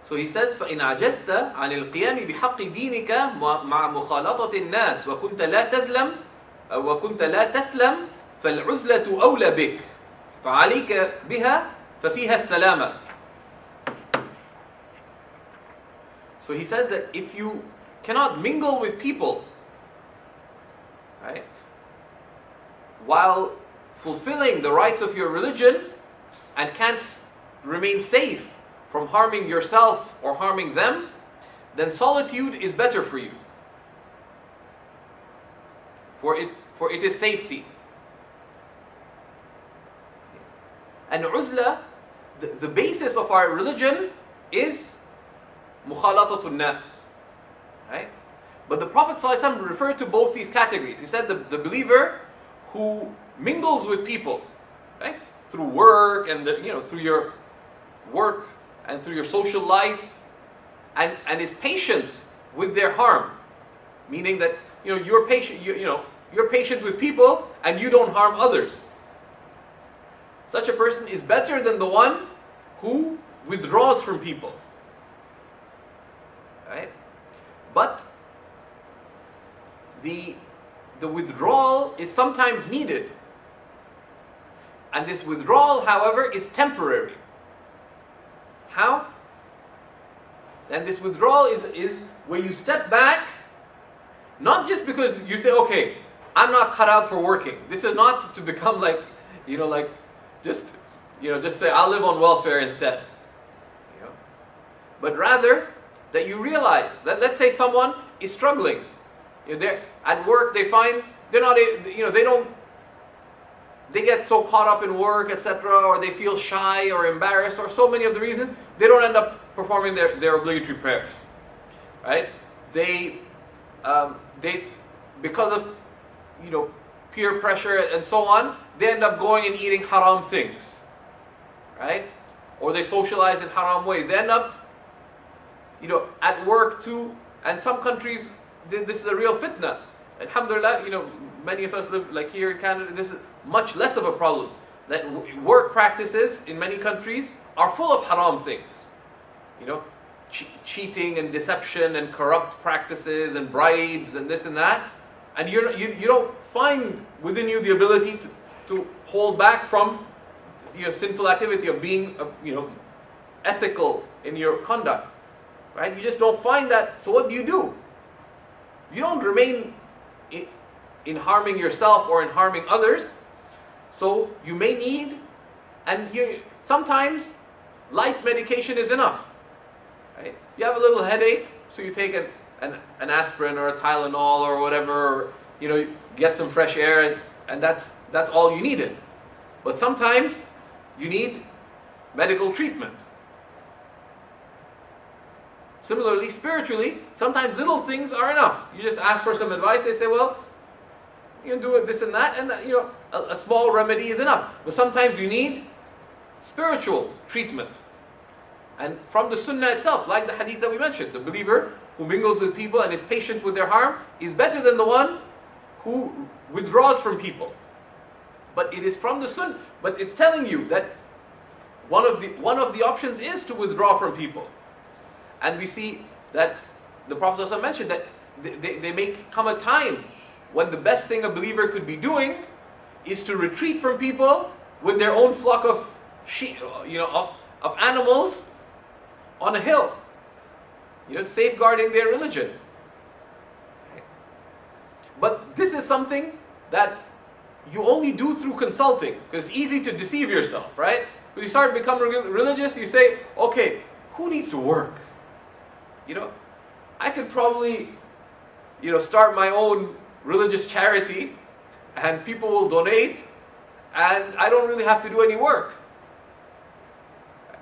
So he says, فَإِنْ عَجَزْتَ عَنِ الْقِيَامِ بِحَقِّ دِينِكَ مَعَ مُخَالَطَةِ النَّاسِ وَكُنْتَ لَا تَسْلَمْ فَالْعُزْلَةُ أَوْلَى بِكَ فَعَلَيْكَ بِهَا فَفِيهَا السَّلَامَةُ. So he says that if you cannot mingle with people, right, while fulfilling the rights of your religion, and can't remain safe from harming yourself or harming them, then solitude is better for you. For it is safety. And uzla, the basis of our religion is mukhalatatun nas. Right? But the Prophet ﷺ referred to both these categories. He said the believer who mingles with people, right, through work and through your work and through your social life, and is patient with their harm, meaning that you're patient. You're patient with people and you don't harm others. Such a person is better than the one who withdraws from people. Right? But the withdrawal is sometimes needed. And this withdrawal, however, is temporary. How? And this withdrawal is where you step back, not just because you say, okay, I'm not cut out for working. This is not to become just say, I'll live on welfare instead. But rather, that you realize that, let's say someone is struggling. They're at work, they find they're not, they get so caught up in work, etc., or they feel shy or embarrassed, or so many of the reasons, they don't end up performing their obligatory prayers. Right? They because of peer pressure and so on, they end up going and eating haram things. Right? Or they socialize in haram ways. They end up at work too, and some countries, this is a real fitna. Alhamdulillah, many of us live, like here in Canada, this is much less of a problem. That work practices in many countries are full of haram things. Cheating and deception and corrupt practices and bribes and this and that. And you don't find within you the ability to hold back from sinful activity of being ethical in your conduct. Right? You just don't find that. So what do? You don't remain in harming yourself or in harming others. So you may need, and sometimes light medication is enough. Right? You have a little headache, so you take an aspirin or a Tylenol or whatever, or, get some fresh air, and that's all you needed. But sometimes you need medical treatment. Similarly, spiritually, sometimes little things are enough. You just ask for some advice, they say, well, you can do it this and that, and a small remedy is enough. But sometimes you need spiritual treatment. And from the sunnah itself, like the hadith that we mentioned, the believer who mingles with people and is patient with their harm is better than the one who withdraws from people. But it is from the sunnah. But it's telling you that one of the options is to withdraw from people. And we see that the Prophet ﷺ mentioned that they may come a time when the best thing a believer could be doing is to retreat from people with their own flock of sheep, of animals on a hill, safeguarding their religion. But this is something that you only do through consulting, because it's easy to deceive yourself, right? When you start becoming religious, you say, okay, who needs to work? I could probably, start my own religious charity, and people will donate, and I don't really have to do any work.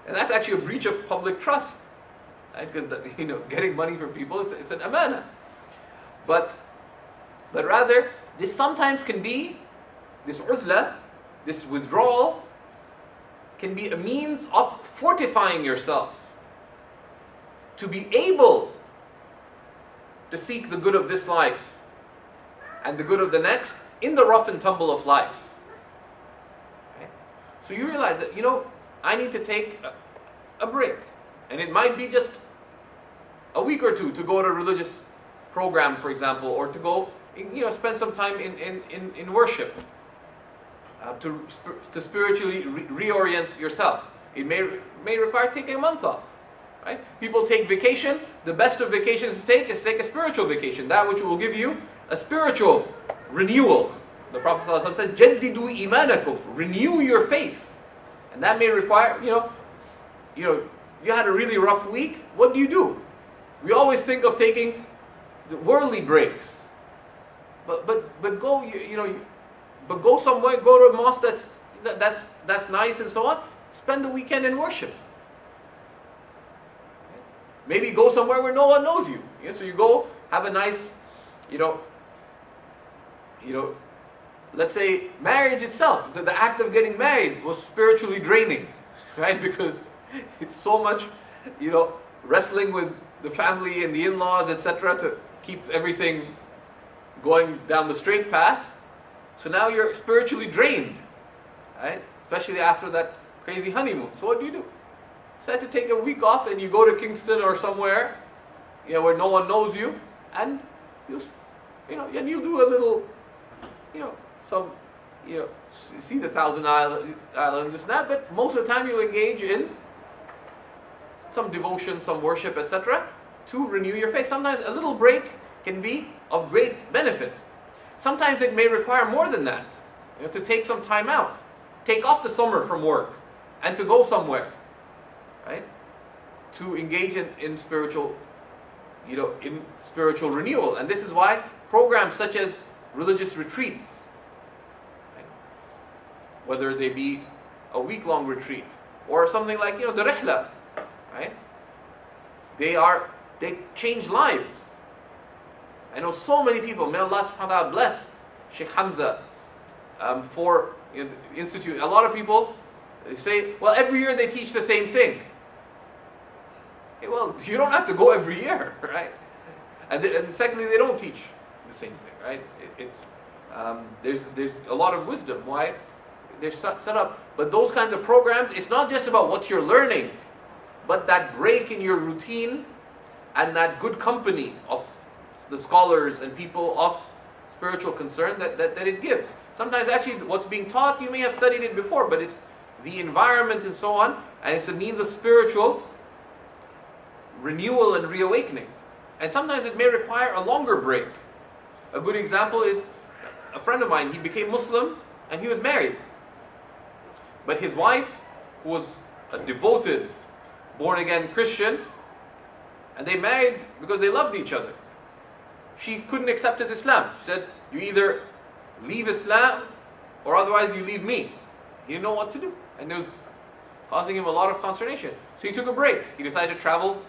And that's actually a breach of public trust, right? Because getting money from people, it's an amana. But rather, this sometimes can be, this uzla, this withdrawal, can be a means of fortifying yourself to be able to seek the good of this life and the good of the next in the rough and tumble of life. Okay? So you realize that, I need to take a break. And it might be just a week or two to go to a religious program, for example, or to go, spend some time in worship, to spiritually reorient yourself. It may require taking a month off. Right? People take vacation. The best of vacations to take is take a spiritual vacation, that which will give you a spiritual renewal. The Prophet ﷺ said, "Jaddidu imanakum," renew your faith, and that may require, you had a really rough week. What do? We always think of taking the worldly breaks, but go, but go somewhere, go to a mosque that's nice and so on. Spend the weekend in worship. Maybe go somewhere where no one knows you. So you go have a nice, let's say marriage itself, the act of getting married was spiritually draining, right? Because it's so much, wrestling with the family and the in-laws, etc., to keep everything going down the straight path. So now you're spiritually drained, right? Especially after that crazy honeymoon. So what do? Decide to take a week off, and you go to Kingston or somewhere, where no one knows you, and you'll do a little, see the 1,000 islands, this and that. But most of the time, you'll engage in some devotion, some worship, etc., to renew your faith. Sometimes a little break can be of great benefit. Sometimes it may require more than that. To take some time out, take off the summer from work, and to go somewhere. Right? To engage in spiritual, in spiritual renewal. And this is why programs such as religious retreats, right? Whether they be a week-long retreat or something like, the rihla, right? They change lives. I know so many people, may Allah subhanahu wa ta'ala bless Shaykh Hamza for the institute. A lot of people say, well, every year they teach the same thing. Okay, well, you don't have to go every year, right? And secondly, they don't teach the same thing, right? There's a lot of wisdom why they're set up. But those kinds of programs, it's not just about what you're learning, but that break in your routine and that good company of the scholars and people of spiritual concern that it gives. Sometimes actually what's being taught, you may have studied it before, but it's the environment and so on, and it's a means of spiritual renewal and reawakening. And sometimes it may require a longer break. A good example is a friend of mine. He became Muslim and he was married. But his wife, who was a devoted, born-again Christian, and they married because they loved each other. She couldn't accept his Islam. She said, you either leave Islam or otherwise you leave me. He didn't know what to do. And it was causing him a lot of consternation. So he took a break. He decided to travel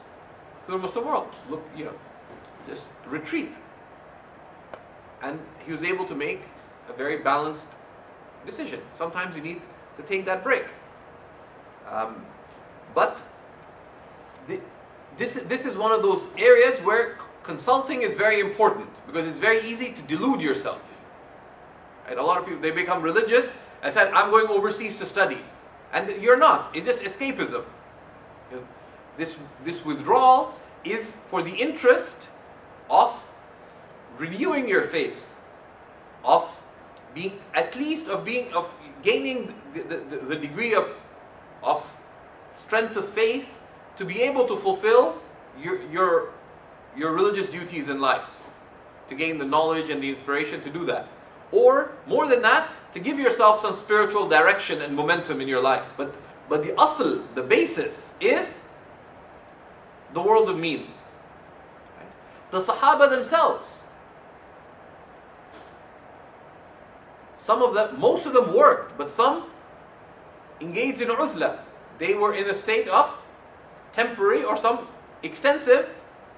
to the Muslim world. Look, just retreat. And he was able to make a very balanced decision. Sometimes you need to take that break. But this is one of those areas where consulting is very important, because it's very easy to delude yourself. Right? A lot of people, they become religious and said, I'm going overseas to study. And you're not. It's just escapism. This withdrawal is for the interest of renewing your faith, of being, at least of gaining the degree of strength of faith to be able to fulfill your religious duties in life, to gain the knowledge and the inspiration to do that. Or, more than that, to give yourself some spiritual direction and momentum in your life. But the asl, the basis, is the world of means. Right? The Sahaba themselves, most of them worked, but some engaged in uzla. They were in a state of temporary or some extensive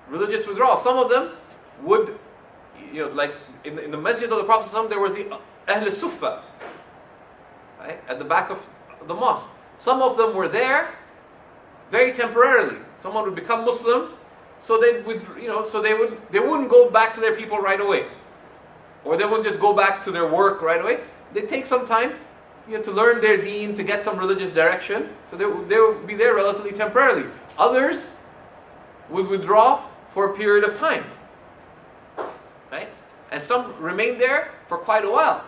religious withdrawal. Some of them would, like in the masjid of the Prophet ﷺ, there were the Ahl Suffa, right, at the back of the mosque. Some of them were there very temporarily. Someone would become Muslim, so they wouldn't go back to their people right away, or they wouldn't just go back to their work right away. They'd take some time, to learn their deen, to get some religious direction. So they would be there relatively temporarily. Others would withdraw for a period of time, right? And some remained there for quite a while.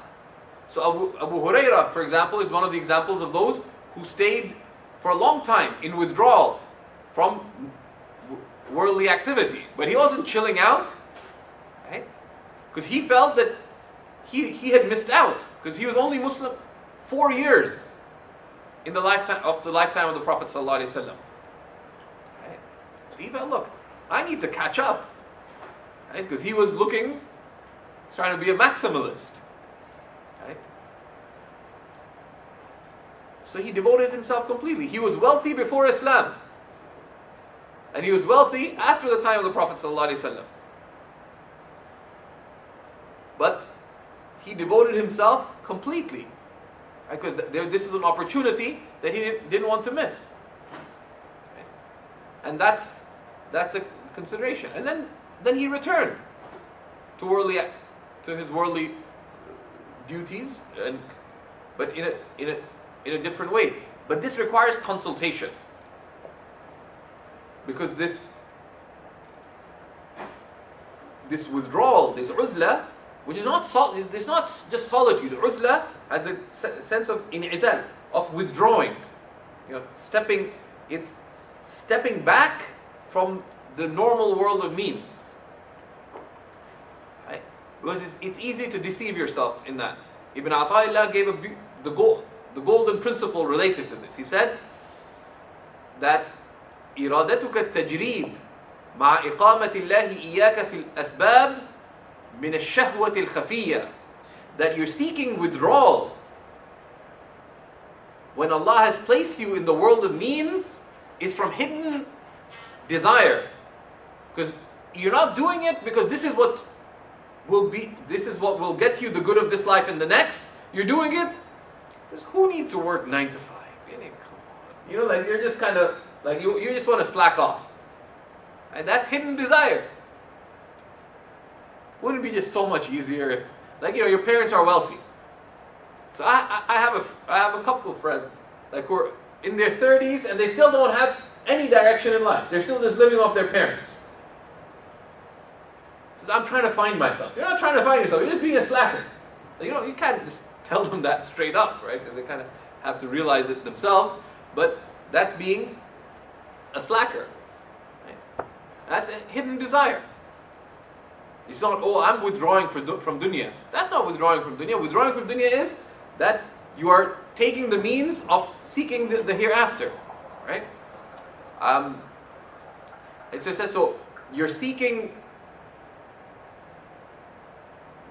So Abu Hurairah, for example, is one of the examples of those who stayed for a long time in withdrawal from worldly activity. But he wasn't chilling out, right? Because he felt that he had missed out, because he was only Muslim 4 years in the lifetime of the Prophet ﷺ. Right? So he felt, look, I need to catch up, right? Because he was trying to be a maximalist, right? So he devoted himself completely. He was wealthy before Islam, and he was wealthy after the time of the Prophet ﷺ. But he devoted himself completely, right? Because this is an opportunity that he didn't want to miss, right? And that's the consideration. And then he returned to his worldly duties, but in a different way. But this requires consultation, because this withdrawal, this uzla, which is not it's not just solitude. Uzla has a sense of in'izal, of withdrawing, stepping back from the normal world of means, right? Because it's easy to deceive yourself in that. Ibn Ata'illah gave the golden principle related to this. He said that إرادتك التجريد مع إقامة الله إياك في الأسباب من الشهوة الخفية, that you're seeking withdrawal when Allah has placed you in the world of means is from hidden desire. Because you're not doing it because this is what will get you the good of this life and the next. You're doing it because who needs to work 9 to 5? Come on. Like you're just kind of like you just want to slack off. And that's hidden desire. Wouldn't it be just so much easier if, your parents are wealthy? So I have a couple of friends who are in their 30s and they still don't have any direction in life. They're still just living off their parents. Says, I'm trying to find myself. You're not trying to find yourself. You're just being a slacker. You can't just tell them that straight up, right? Because they kind of have to realize it themselves. But that's being a slacker. Right? That's a hidden desire. It's not, I'm withdrawing from dunya. That's not withdrawing from dunya. Withdrawing from dunya is that you are taking the means of seeking the hereafter, right? It says, so you're seeking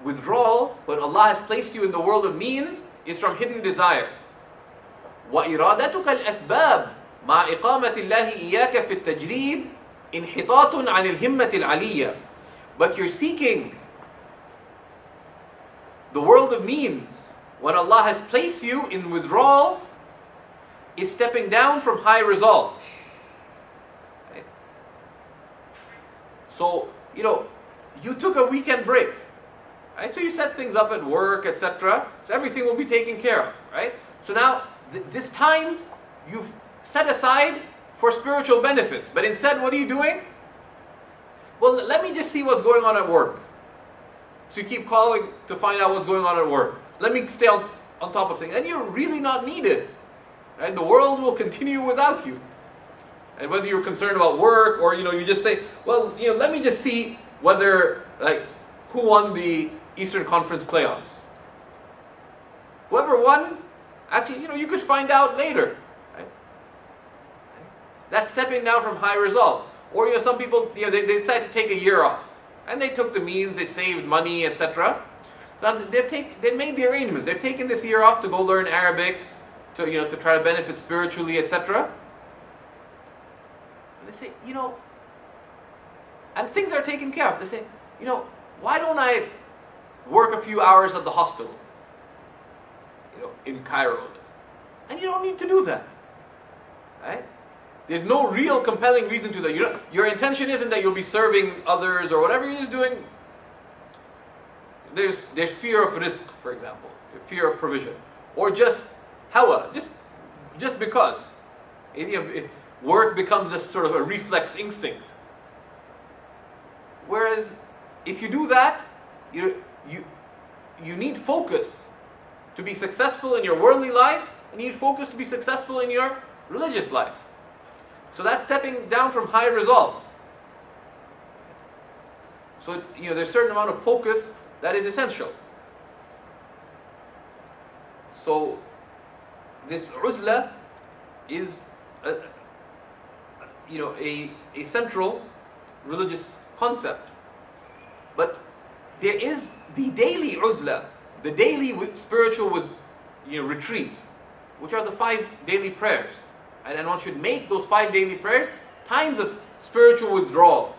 withdrawal, but Allah has placed you in the world of means, is from hidden desire. وَإِرَادَتُكَ الْأَسْبَابِ مَعْ إِقَامَةِ اللَّهِ إِيَّاكَ فِي التَّجْرِيدِ انحطاط عن الهمة العلية. But you're seeking the world of means. When Allah has placed you in withdrawal, is stepping down from high resolve. Right? So, you took a weekend break. Right? So you set things up at work, etc. So everything will be taken care of. Right? So now, this time, you've set aside for spiritual benefit. But instead, what are you doing? Well, let me just see what's going on at work. So you keep calling to find out what's going on at work. Let me stay on top of things. And you're really not needed. Right? The world will continue without you. And whether you're concerned about work or you just say, well, let me just see whether who won the Eastern Conference playoffs. Whoever won, actually, you could find out later. Right? That's stepping down from high resolve. Or some people, they decide to take a year off. And they took the means, they saved money, etc. Now they've made the arrangements. They've taken this year off to go learn Arabic, to try to benefit spiritually, etc. They say, and things are taken care of. They say, why don't I work a few hours at the hospital, in Cairo? And you don't need to do that, right? There's no real compelling reason to that. Your intention isn't that you'll be serving others or whatever. You're just doing. There's fear of risk, for example, fear of provision, or just hawa, just because. Work becomes a sort of a reflex instinct. Whereas, if you do that, you need focus to be successful in your worldly life, and you need focus to be successful in your religious life. So that's stepping down from high resolve. So there's a certain amount of focus that is essential. So this uzla is a central religious concept. But there is the daily uzla, the daily spiritual retreat, which are the 5 daily prayers. And one should make those 5 daily prayers times of spiritual withdrawal.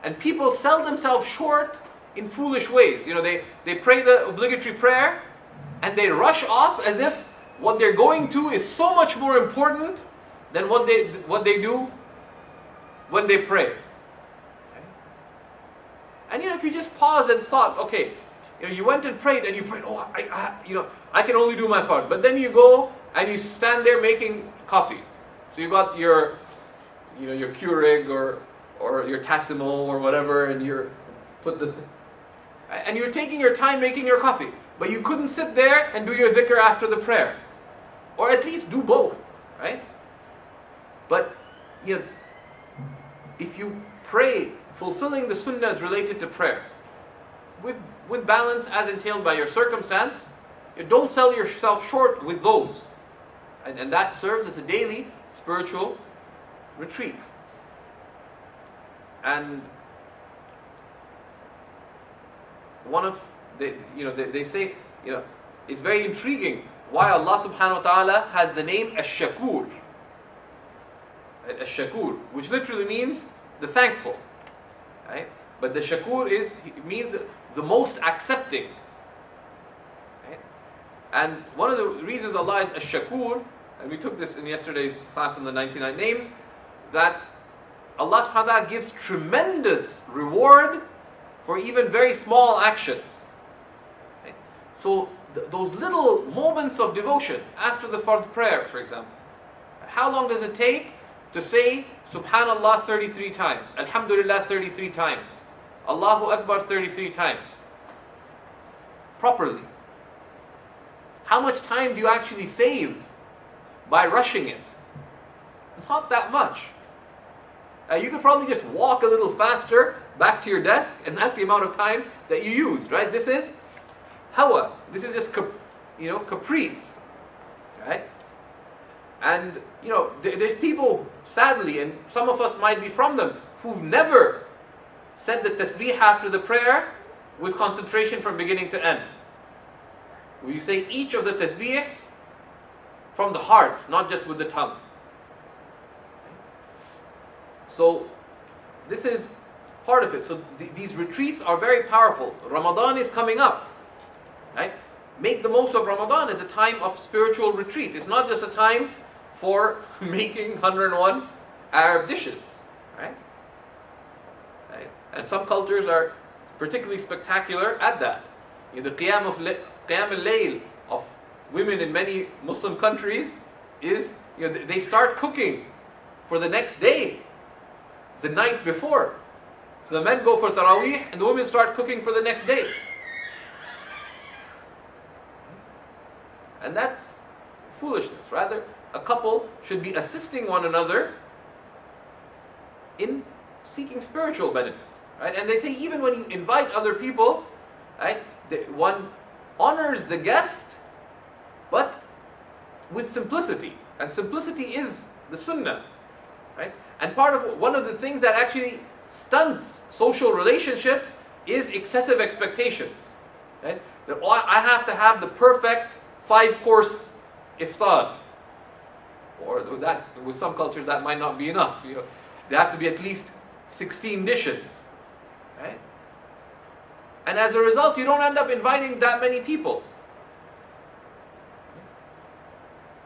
And people sell themselves short in foolish ways. They pray the obligatory prayer and they rush off as if what they're going to is so much more important than what they do when they pray. And if you just pause and thought, okay, you went and prayed and you prayed, I can only do my part. But then you go and you stand there making coffee. So you got your Keurig or your Tassimo or whatever, and you're and you're taking your time making your coffee. But you couldn't sit there and do your dhikr after the prayer. Or at least do both, right? But if you pray fulfilling the sunnahs related to prayer, with balance as entailed by your circumstance, don't sell yourself short with those. And that serves as a daily spiritual retreat. And they say, it's very intriguing why Allah subhanahu wa ta'ala has the name Ash-Shakur. Ash-Shakur, which literally means the thankful. Right? But the Shakur means the most accepting. Right? And one of the reasons Allah is Ash-Shakur, and we took this in yesterday's class on the 99 names, that Allah subhanahu wa ta'ala gives tremendous reward for even very small actions. Right? So those little moments of devotion after the fard prayer, for example, how long does it take to say Subhanallah 33 times, Alhamdulillah 33 times, Allahu Akbar 33 times properly? How much time do you actually save by rushing it? Not that much. You could probably just walk a little faster back to your desk, and that's the amount of time that you used, right? This is hawa. This is just caprice, right? And there's people, sadly, and some of us might be from them, who've never said the tasbih after the prayer with concentration from beginning to end. Where you say each of the tasbihs from the heart, not just with the tongue. So this is part of it. So these retreats are very powerful. Ramadan is coming up, right? Make the most of Ramadan as a time of spiritual retreat. It's not just a time for making 101 Arab dishes, right? And some cultures are particularly spectacular at that. The Qiyam al-Layl of women in many Muslim countries is, they start cooking for the next day, the night before. So the men go for Taraweeh and the women start cooking for the next day. And that's foolishness. Rather, a couple should be assisting one another in seeking spiritual benefit. Right? And they say even when you invite other people, right, one honors the guest, but with simplicity. And simplicity is the sunnah. Right? And one of the things that actually stunts social relationships is excessive expectations. Right? That I have to have the perfect 5-course iftar. Or that, with some cultures that might not be enough. There have to be at least 16 dishes. Right? And as a result, you don't end up inviting that many people.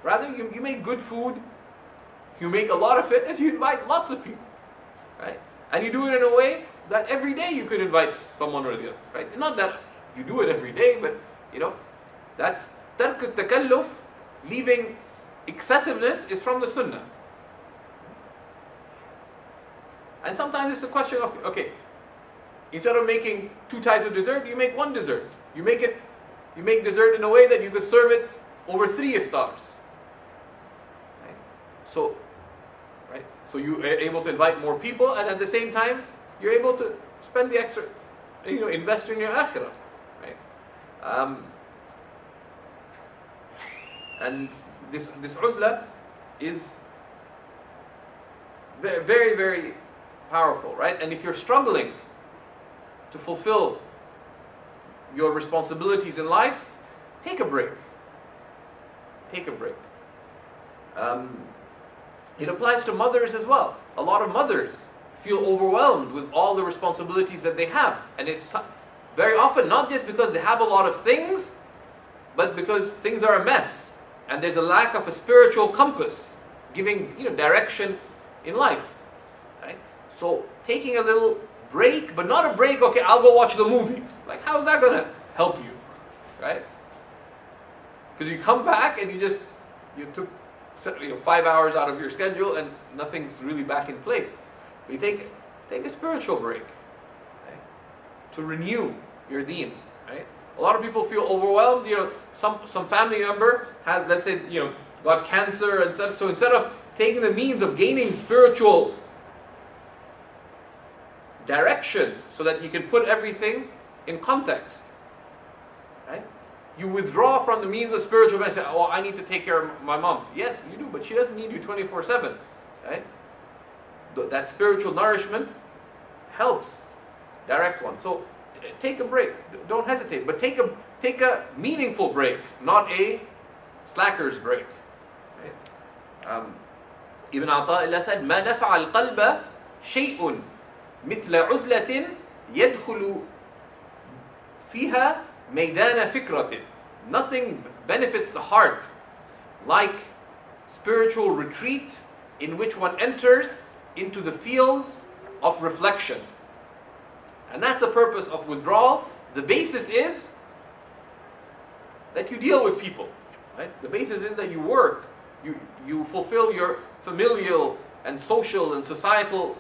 Rather, you make good food, you make a lot of it, and you invite lots of people. Right? And you do it in a way that every day you could invite someone or the other. Right? Not that you do it every day, but that's tark al-takalluf, leaving excessiveness, is from the sunnah. And sometimes it's a question of, okay, instead of making 2 types of dessert, you make 1 dessert. You make dessert in a way that you could serve it over 3 iftars. Right? So you are able to invite more people, and at the same time, you're able to spend the extra, invest in your akhirah. Right? And this uzla is very, very, very powerful, right? And if you're struggling to fulfill your responsibilities in life, take a break. Take a break. It applies to mothers as well. A lot of mothers feel overwhelmed with all the responsibilities that they have. And it's very often not just because they have a lot of things, but because things are a mess. And there's a lack of a spiritual compass giving direction in life. Right? So taking a little break, but not a break, okay, I'll go watch the movies. Like, how's that going to help you? Right? Because you come back and you took 5 hours out of your schedule and nothing's really back in place. But you take a spiritual break, right? To renew your deen. Right? A lot of people feel overwhelmed. Some family member has, let's say, got cancer and stuff. So instead of taking the means of gaining spiritual direction so that you can put everything in context, right? You withdraw from the means of spiritual benefit. Oh, I need to take care of my mom. Yes, you do, but she doesn't need you 24/7, right? That spiritual nourishment helps direct one. So take a break. Don't hesitate, but take a meaningful break, not a slacker's break. Right? Ibn Ata'illah said, "ما نفع القلب شيء مثل عزلة يدخل فيها ميدان فكرة." Nothing benefits the heart like spiritual retreat in which one enters into the fields of reflection. And that's the purpose of withdrawal. The basis is that you deal with people. Right? The basis is that you work, you fulfill your familial and social and societal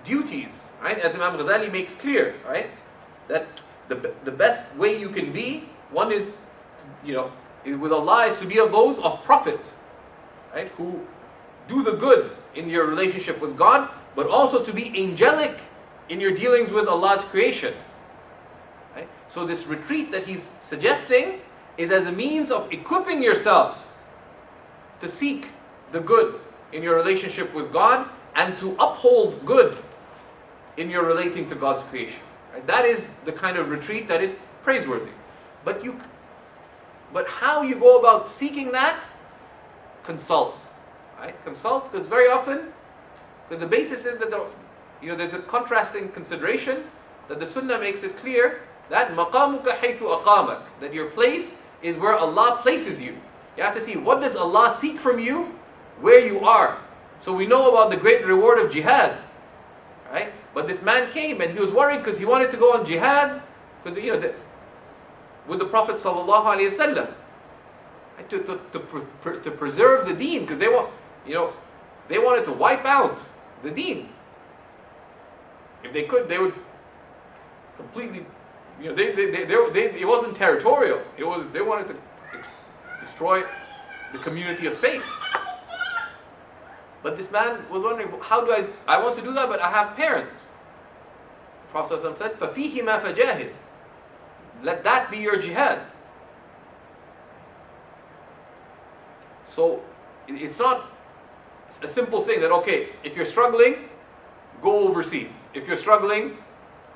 duties. Right? As Imam Ghazali makes clear, right? That the best way you can be, one is, with Allah, is to be of those of profit, right? Who do the good in your relationship with God, but also to be angelic in your dealings with Allah's creation. Right? So this retreat that he's suggesting is as a means of equipping yourself to seek the good in your relationship with God and to uphold good in your relating to God's creation. Right? That is the kind of retreat that is praiseworthy. But how you go about seeking that? Consult. Right? Consult, because very often Because the basis is that there's a contrasting consideration that the Sunnah makes it clear that مَقَامُكَ حَيْثُ أَقَامَكَ, that your place is where Allah places you. You have to see, what does Allah seek from you where you are. So we know about the great reward of jihad, right? But this man came and he was worried because he wanted to go on jihad, because with the Prophet sallallahu alaihi wasallam, to preserve the deen, because they wanted to wipe out the deen. If they could, they would completely, it wasn't territorial. They wanted to destroy the community of faith. But this man was wondering, how do I want to do that, but I have parents. The Prophet ﷺ said, فَفِيهِمَا فَجَاهِدْ, let that be your jihad. So it's not a simple thing that, okay, if you're struggling, go overseas. If you're struggling,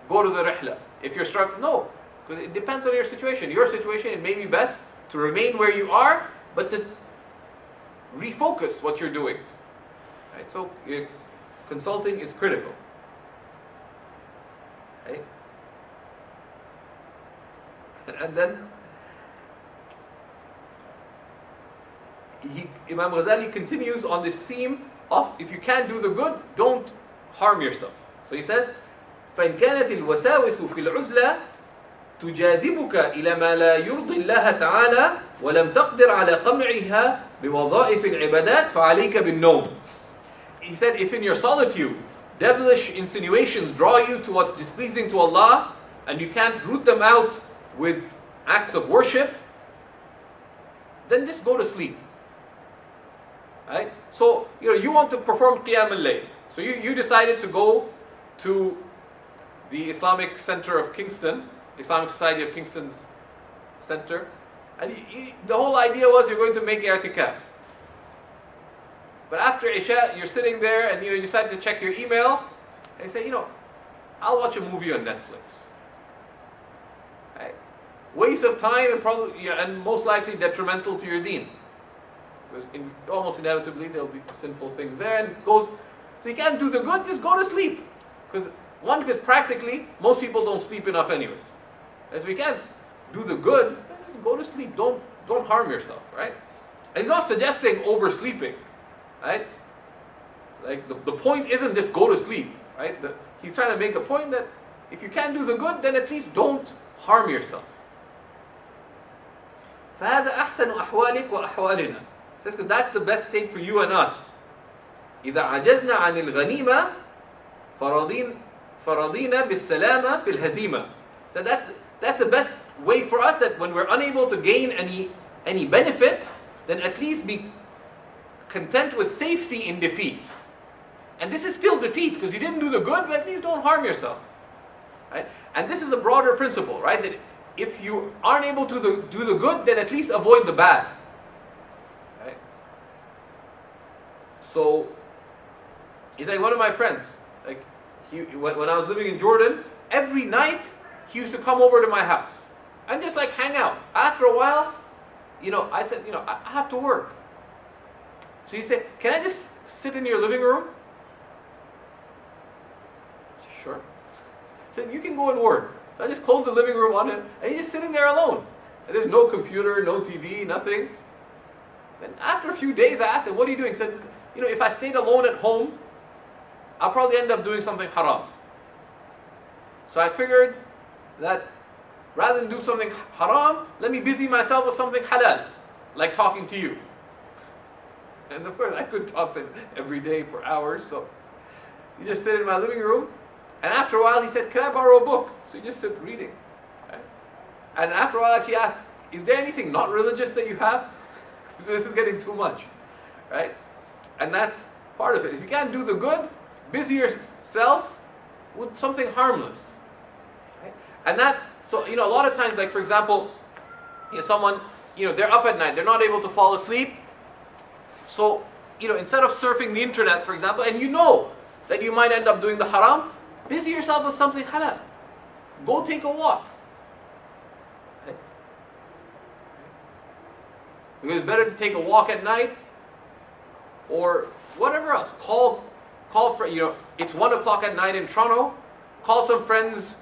go to the rihla. If you're struggling, no. Because it depends on your situation. Your situation, it may be best to remain where you are, but to refocus what you're doing. Right? So consulting is critical. Right? And then Imam Ghazali continues on this theme of, if you can't do the good, don't harm yourself. So he says, فإن كانت الوساوس في العزلة تجاذبك إلى ما لا يرضي الله تعالى ولم تقدر على قمعها بوظائف العبادات فعليك بالنوم. He said, if in your solitude devilish insinuations draw you to what's displeasing to Allah and you can't root them out with acts of worship, then just go to sleep. Right? So you want to perform Qiyam al-Layl. So you decided to go to the Islamic Center of Kingston, Islamic Society of Kingston's center, and the whole idea was you're going to make i'tikaf. But after Isha, you're sitting there and you decide to check your email, and you say, I'll watch a movie on Netflix. Right? Waste of time and probably, and most likely detrimental to your deen. Because almost inevitably there'll be sinful things there, and it goes. So you can't do the good, just go to sleep. Because practically most people don't sleep enough anyways. As we can't do the good, just go to sleep. Don't harm yourself, right? And he's not suggesting oversleeping, right? Like the point isn't just go to sleep, right? He's trying to make a point that if you can't do the good, then at least don't harm yourself. فهذا أحسن أحوالك وأحوالنا. Because that's the best state for you and us. إذا عجزنا عن الغنيمة فرضينا بالسلامة في الهزيمة. So that's the best way for us, that when we're unable to gain any benefit, then at least be content with safety in defeat. And this is still defeat because you didn't do the good, but at least don't harm yourself. Right? And this is a broader principle, right? That if you aren't able to do the good, then at least avoid the bad. Right? So, he's like one of my friends. Like when I was living in Jordan, every night he used to come over to my house and just like hang out. After a while, I said, I have to work. So he said, can I just sit in your living room? I said, sure. He said, you can go and work. So I just closed the living room on him, and he's just sitting there alone. And there's no computer, no TV, nothing. Then after a few days, I asked him, what are you doing? He said, if I stayed alone at home, I'll probably end up doing something haram. So I figured that rather than do something haram, let me busy myself with something halal, like talking to you. And of course, I could talk to him every day for hours, so he just sit in my living room. And after a while, he said, can I borrow a book? So you just sit reading. Right? And after a while, I actually asked, is there anything not religious that you have? Because this is getting too much. Right? And that's part of it. If you can't do the good, busy yourself with something harmless. Right? And so a lot of times, like for example, someone, they're up at night, they're not able to fall asleep. So, instead of surfing the internet, for example, and that you might end up doing the haram, busy yourself with something halal. Go take a walk. Right? Because it's better to take a walk at night or whatever else. Call call for, it's 1 o'clock at night in Toronto, call some friends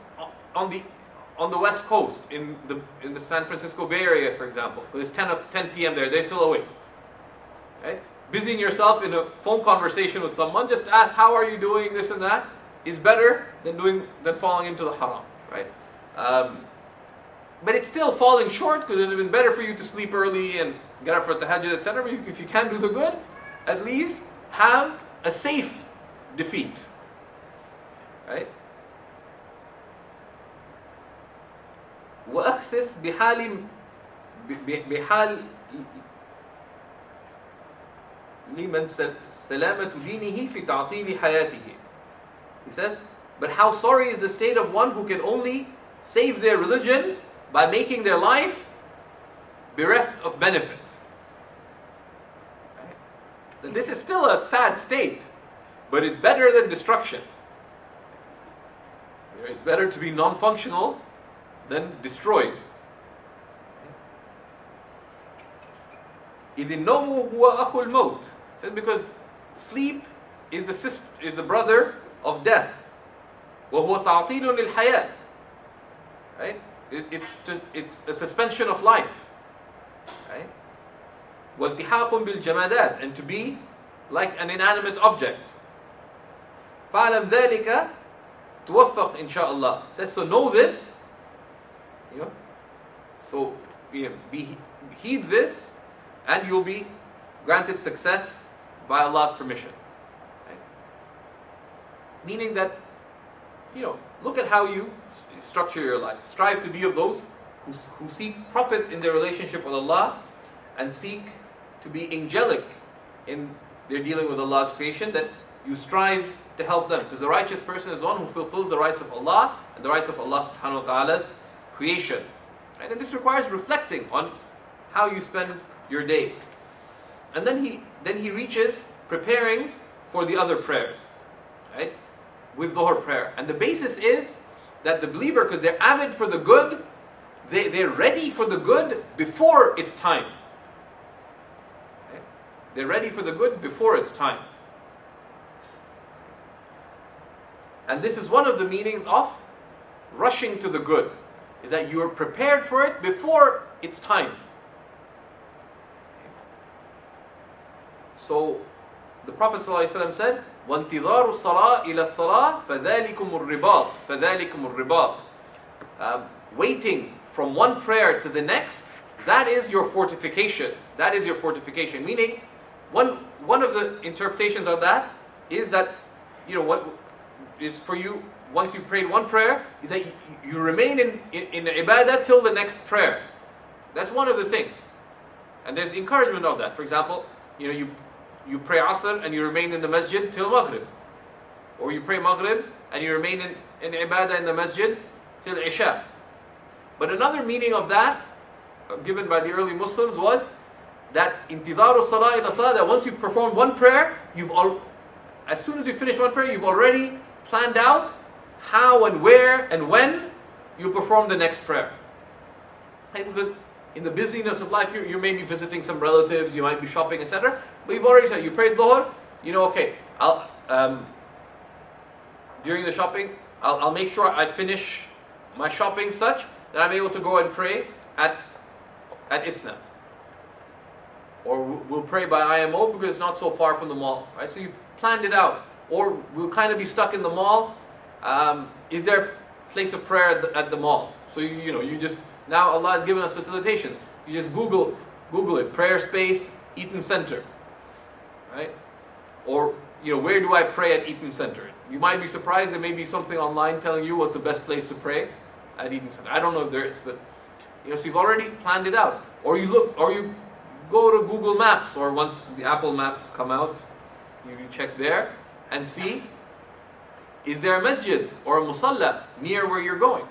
on the West Coast, in the San Francisco Bay Area, for example. It's 10 p.m. there, they're still awake. Right? Busying yourself in a phone conversation with someone, just ask, how are you doing, this and that, is better than falling into the haram, right? But it's still falling short, because it would have been better for you to sleep early and get up for tahajjud, etc. But if you can't do the good, at least have a safe defeat, right? وأخسس بحال لمن سلامة دينه في تعطيل حياته. He says, but how sorry is the state of one who can only save their religion by making their life bereft of benefit. Right? This is still a sad state, but it's better than destruction. It's better to be non-functional than destroyed. إذ النوم هو أخو الموت. Because sleep is the brother of death. وهو تعطيل للحياة. Right? It's a suspension of life. Right? والتحاق بالجمادات, and to be like an inanimate object. فاعلم ذلك توفق إن شاء الله. Says, so know this. So heed this, and you'll be granted success by Allah's permission. Right? Meaning that, look at how you structure your life. Strive to be of those who seek profit in their relationship with Allah, and seek to be angelic in their dealing with Allah's creation, that you strive to help them. Because the righteous person is one who fulfills the rights of Allah and the rights of Allah subhanahu wa ta'ala's creation. Right? And this requires reflecting on how you spend your day. And then he reaches preparing for the other prayers, right? With Dhuhr prayer. And the basis is that the believer, because they're avid for the good, they're ready for the good before it's time. Right? They're ready for the good before it's time. And this is one of the meanings of rushing to the good, is that you are prepared for it before it's time. So the Prophet ﷺ said, وَانْتِظَارُ الصَّلَاةِ إِلَى الصَّلَاةِ فَذَلِكُمُ الرِّبَاطِ فَذَلِكُمُ الرِّبَاطِ Waiting from one prayer to the next, that is your fortification. That is your fortification. Meaning, one of the interpretations of that is that, what is for you, once you prayed one prayer, is that you remain in ibadah till the next prayer. That's one of the things. And there's encouragement of that. For example, you pray Asr and you remain in the masjid till Maghrib. Or you pray Maghrib and you remain in ibadah in the masjid till Isha. But another meaning of that, given by the early Muslims, was that intidaru salah ila salah, that once you've performed one prayer, as soon as you finish one prayer, you've already planned out how and where and when you perform the next prayer. Right? Because in the busyness of life, you may be visiting some relatives, you might be shopping, etc. But you've already said, you prayed Dhuhr, okay, during the shopping, I'll make sure I finish my shopping such that I'm able to go and pray at Isna. Or we'll pray by IMO because it's not so far from the mall. Right? So you planned it out. Or we'll kind of be stuck in the mall. Is there a place of prayer at the mall? So you just, now Allah has given us facilitations. You just Google it, prayer space, Eaton Center. Right? Or, where do I pray at Eaton Center? You might be surprised there may be something online telling you what's the best place to pray at Eaton Center. I don't know if there is, but, so you've already planned it out. Or you go to Google Maps, or once the Apple Maps come out, you check there and see, is there a masjid or a musalla near where you're going?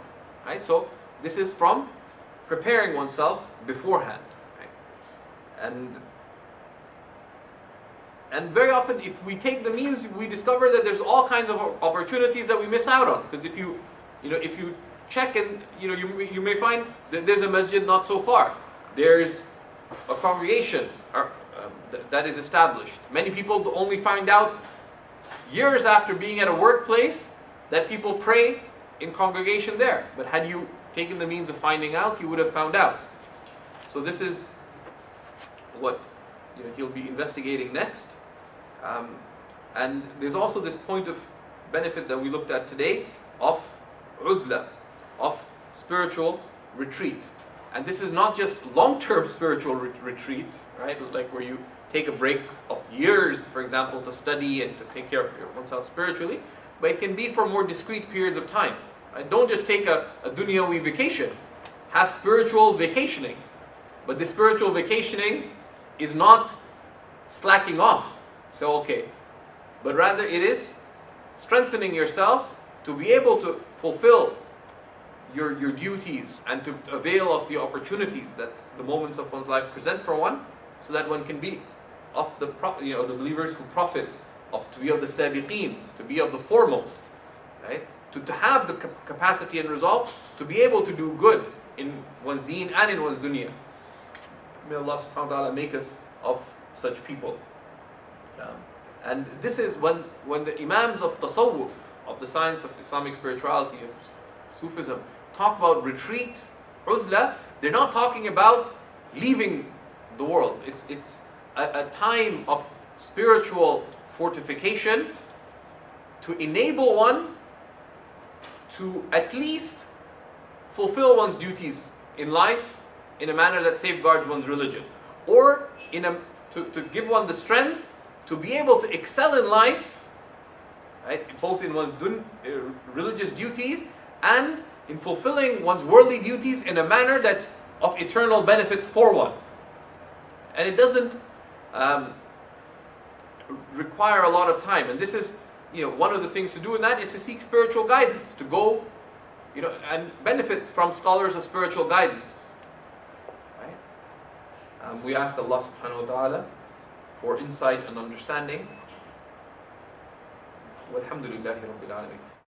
Right? So this is from preparing oneself beforehand. Right? And very often, if we take the means, we discover that there's all kinds of opportunities that we miss out on. Because if you check and you may find that there's a masjid not so far. There's a congregation that is established. Many people only find out years after being at a workplace that people pray in congregation there. But had you taken the means of finding out, you would have found out. So this is what he'll be investigating next. And there's also this point of benefit that we looked at today of uzla, of spiritual retreat. And this is not just long-term spiritual retreat, right? Like where you take a break of years, for example, to study and to take care of oneself spiritually, but it can be for more discrete periods of time. Right? Don't just take a dunyawi vacation. Have spiritual vacationing. But the spiritual vacationing is not slacking off. So, okay. But rather it is strengthening yourself to be able to fulfill your duties and to avail of the opportunities that the moments of one's life present for one, so that one can be of the the believers who profit, to be of the sabiqeen, to be of the foremost, right? To have the capacity and resolve to be able to do good in one's deen and in one's dunya. May Allah subhanahu wa ta'ala make us of such people. And this is when the Imams of Tasawwuf, of the science of Islamic spirituality, of Sufism, talk about retreat, uzla, they're not talking about leaving the world. It's a time of spiritual fortification to enable one to at least fulfill one's duties in life in a manner that safeguards one's religion, or to give one the strength to be able to excel in life, right, both in one's religious duties and in fulfilling one's worldly duties in a manner that's of eternal benefit for one. And it doesn't require a lot of time. And this is, one of the things to do in that is to seek spiritual guidance, to go, and benefit from scholars of spiritual guidance. Right? We ask Allah subhanahu wa ta'ala for insight and understanding. Walhamdulillahi Rabbil Alameen.